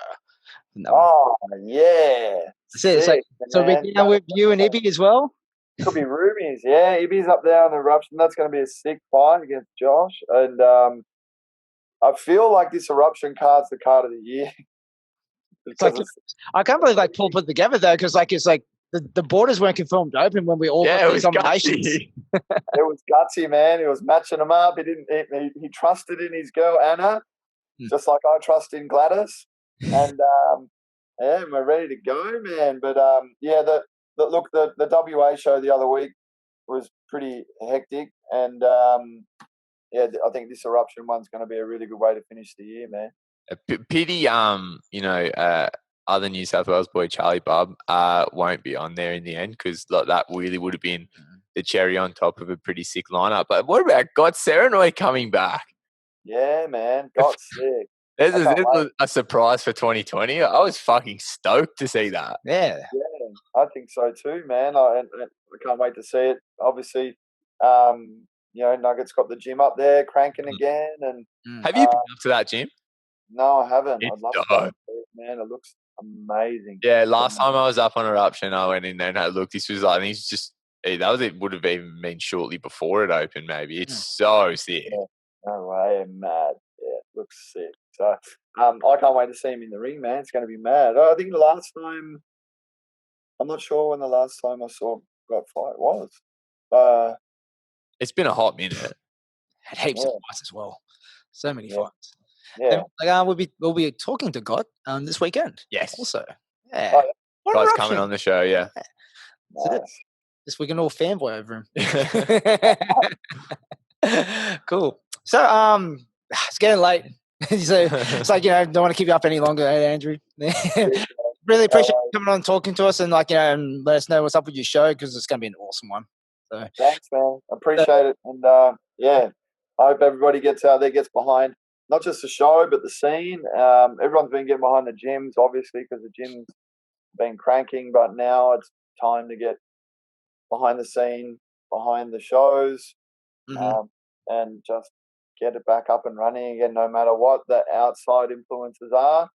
Oh, yeah.
It's like, so we're down with you and Ibby as well?
Could be Ruby's. Yeah, Ibby's up there on Eruption. That's going to be a sick fight against Josh. And I feel like this Eruption card's the card of the year.
I can't believe like Paul put it together though, because like it's like the borders weren't confirmed open when we all got these nominations.
It was gutsy, man. He was matching them up. He trusted in his girl Anna, just like I trust in Gladys. And we're ready to go, man. But the WA show the other week was pretty hectic, and I think this Eruption one's going to be a really good way to finish the year, man.
Pity, other New South Wales boy Charlie Bubb won't be on there in the end, because that really would have been the cherry on top of a pretty sick lineup. But what about Got Serenoy coming back?
Yeah, man, got sick.
There's a surprise for 2020. I was fucking stoked to see that.
Yeah.
I think so too, man. I can't wait to see it. Obviously, Nuggets got the gym up there cranking again, and
have you been up to that gym?
No, I haven't.
It's
I'd love to
dope.
go, man. It looks amazing.
Yeah, last time I was up on Eruption, I went in there and had a look. This was, I think it's just, it would have even been shortly before it opened, maybe. It's so sick.
Yeah. No way, mad. Yeah, it looks sick. So I can't wait to see him in the ring, man. It's going to be mad. I think the last time, I'm not sure when the last time I saw God fight was.
It's been a hot minute.
Had heaps of fights as well. So many fights.
Yeah.
And, we'll be talking to God this weekend.
Yes.
Also. Yeah.
God's coming on the show, yeah.
Nice.
Just we can all fanboy over him. Cool. So it's getting late. So it's like, don't want to keep you up any longer, Andrew. Really appreciate you coming on and talking to us and and let us know what's up with your show because it's going to be an awesome one. So
thanks, man. Appreciate it. And I hope everybody gets out there, gets behind not just the show, but the scene. Everyone's been getting behind the gyms, obviously, because the gyms been cranking, but now it's time to get behind the scene, behind the shows, and just get it back up and running again, no matter what the outside influences are.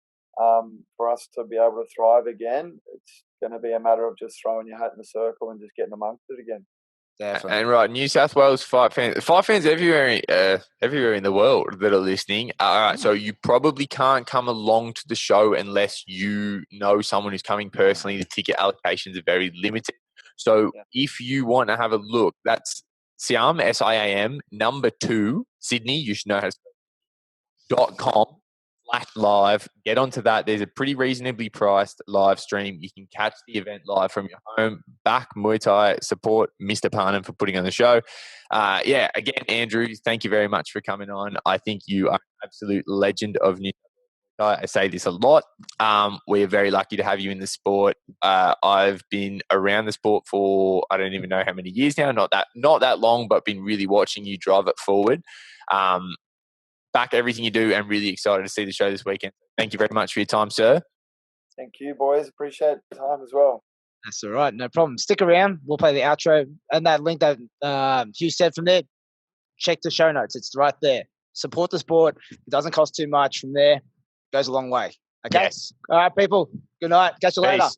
For us to be able to thrive again, it's going to be a matter of just throwing your hat in the circle and just getting amongst it again.
Definitely.
And right, New South Wales fight fans everywhere in the world that are listening. All right, so you probably can't come along to the show unless you know someone who's coming personally. The ticket allocations are very limited. So if you want to have a look, that's Siam, SIAM, number 2, Sydney. You should know how to .com/live. Get onto that. There's a pretty reasonably priced live stream. You can catch the event live from your home. Back Muay Thai, support Mr. Parnham for putting on the show. Again, Andrew, thank you very much for coming on. I think you are an absolute legend of New Muay Thai. I say this a lot. We are very lucky to have you in the sport. I've been around the sport for I don't even know how many years now. Not that long, but been really watching you drive it forward. Back everything you do and really excited to see the show this weekend. Thank you very much for your time, sir.
Thank you, boys. Appreciate the time as well.
That's all right. No problem. Stick around. We'll play the outro and that link that Hugh said from there. Check the show notes. It's right there. Support the sport. It doesn't cost too much from there. It goes a long way. Okay?
Yes.
All right, people. Good night. Catch you later.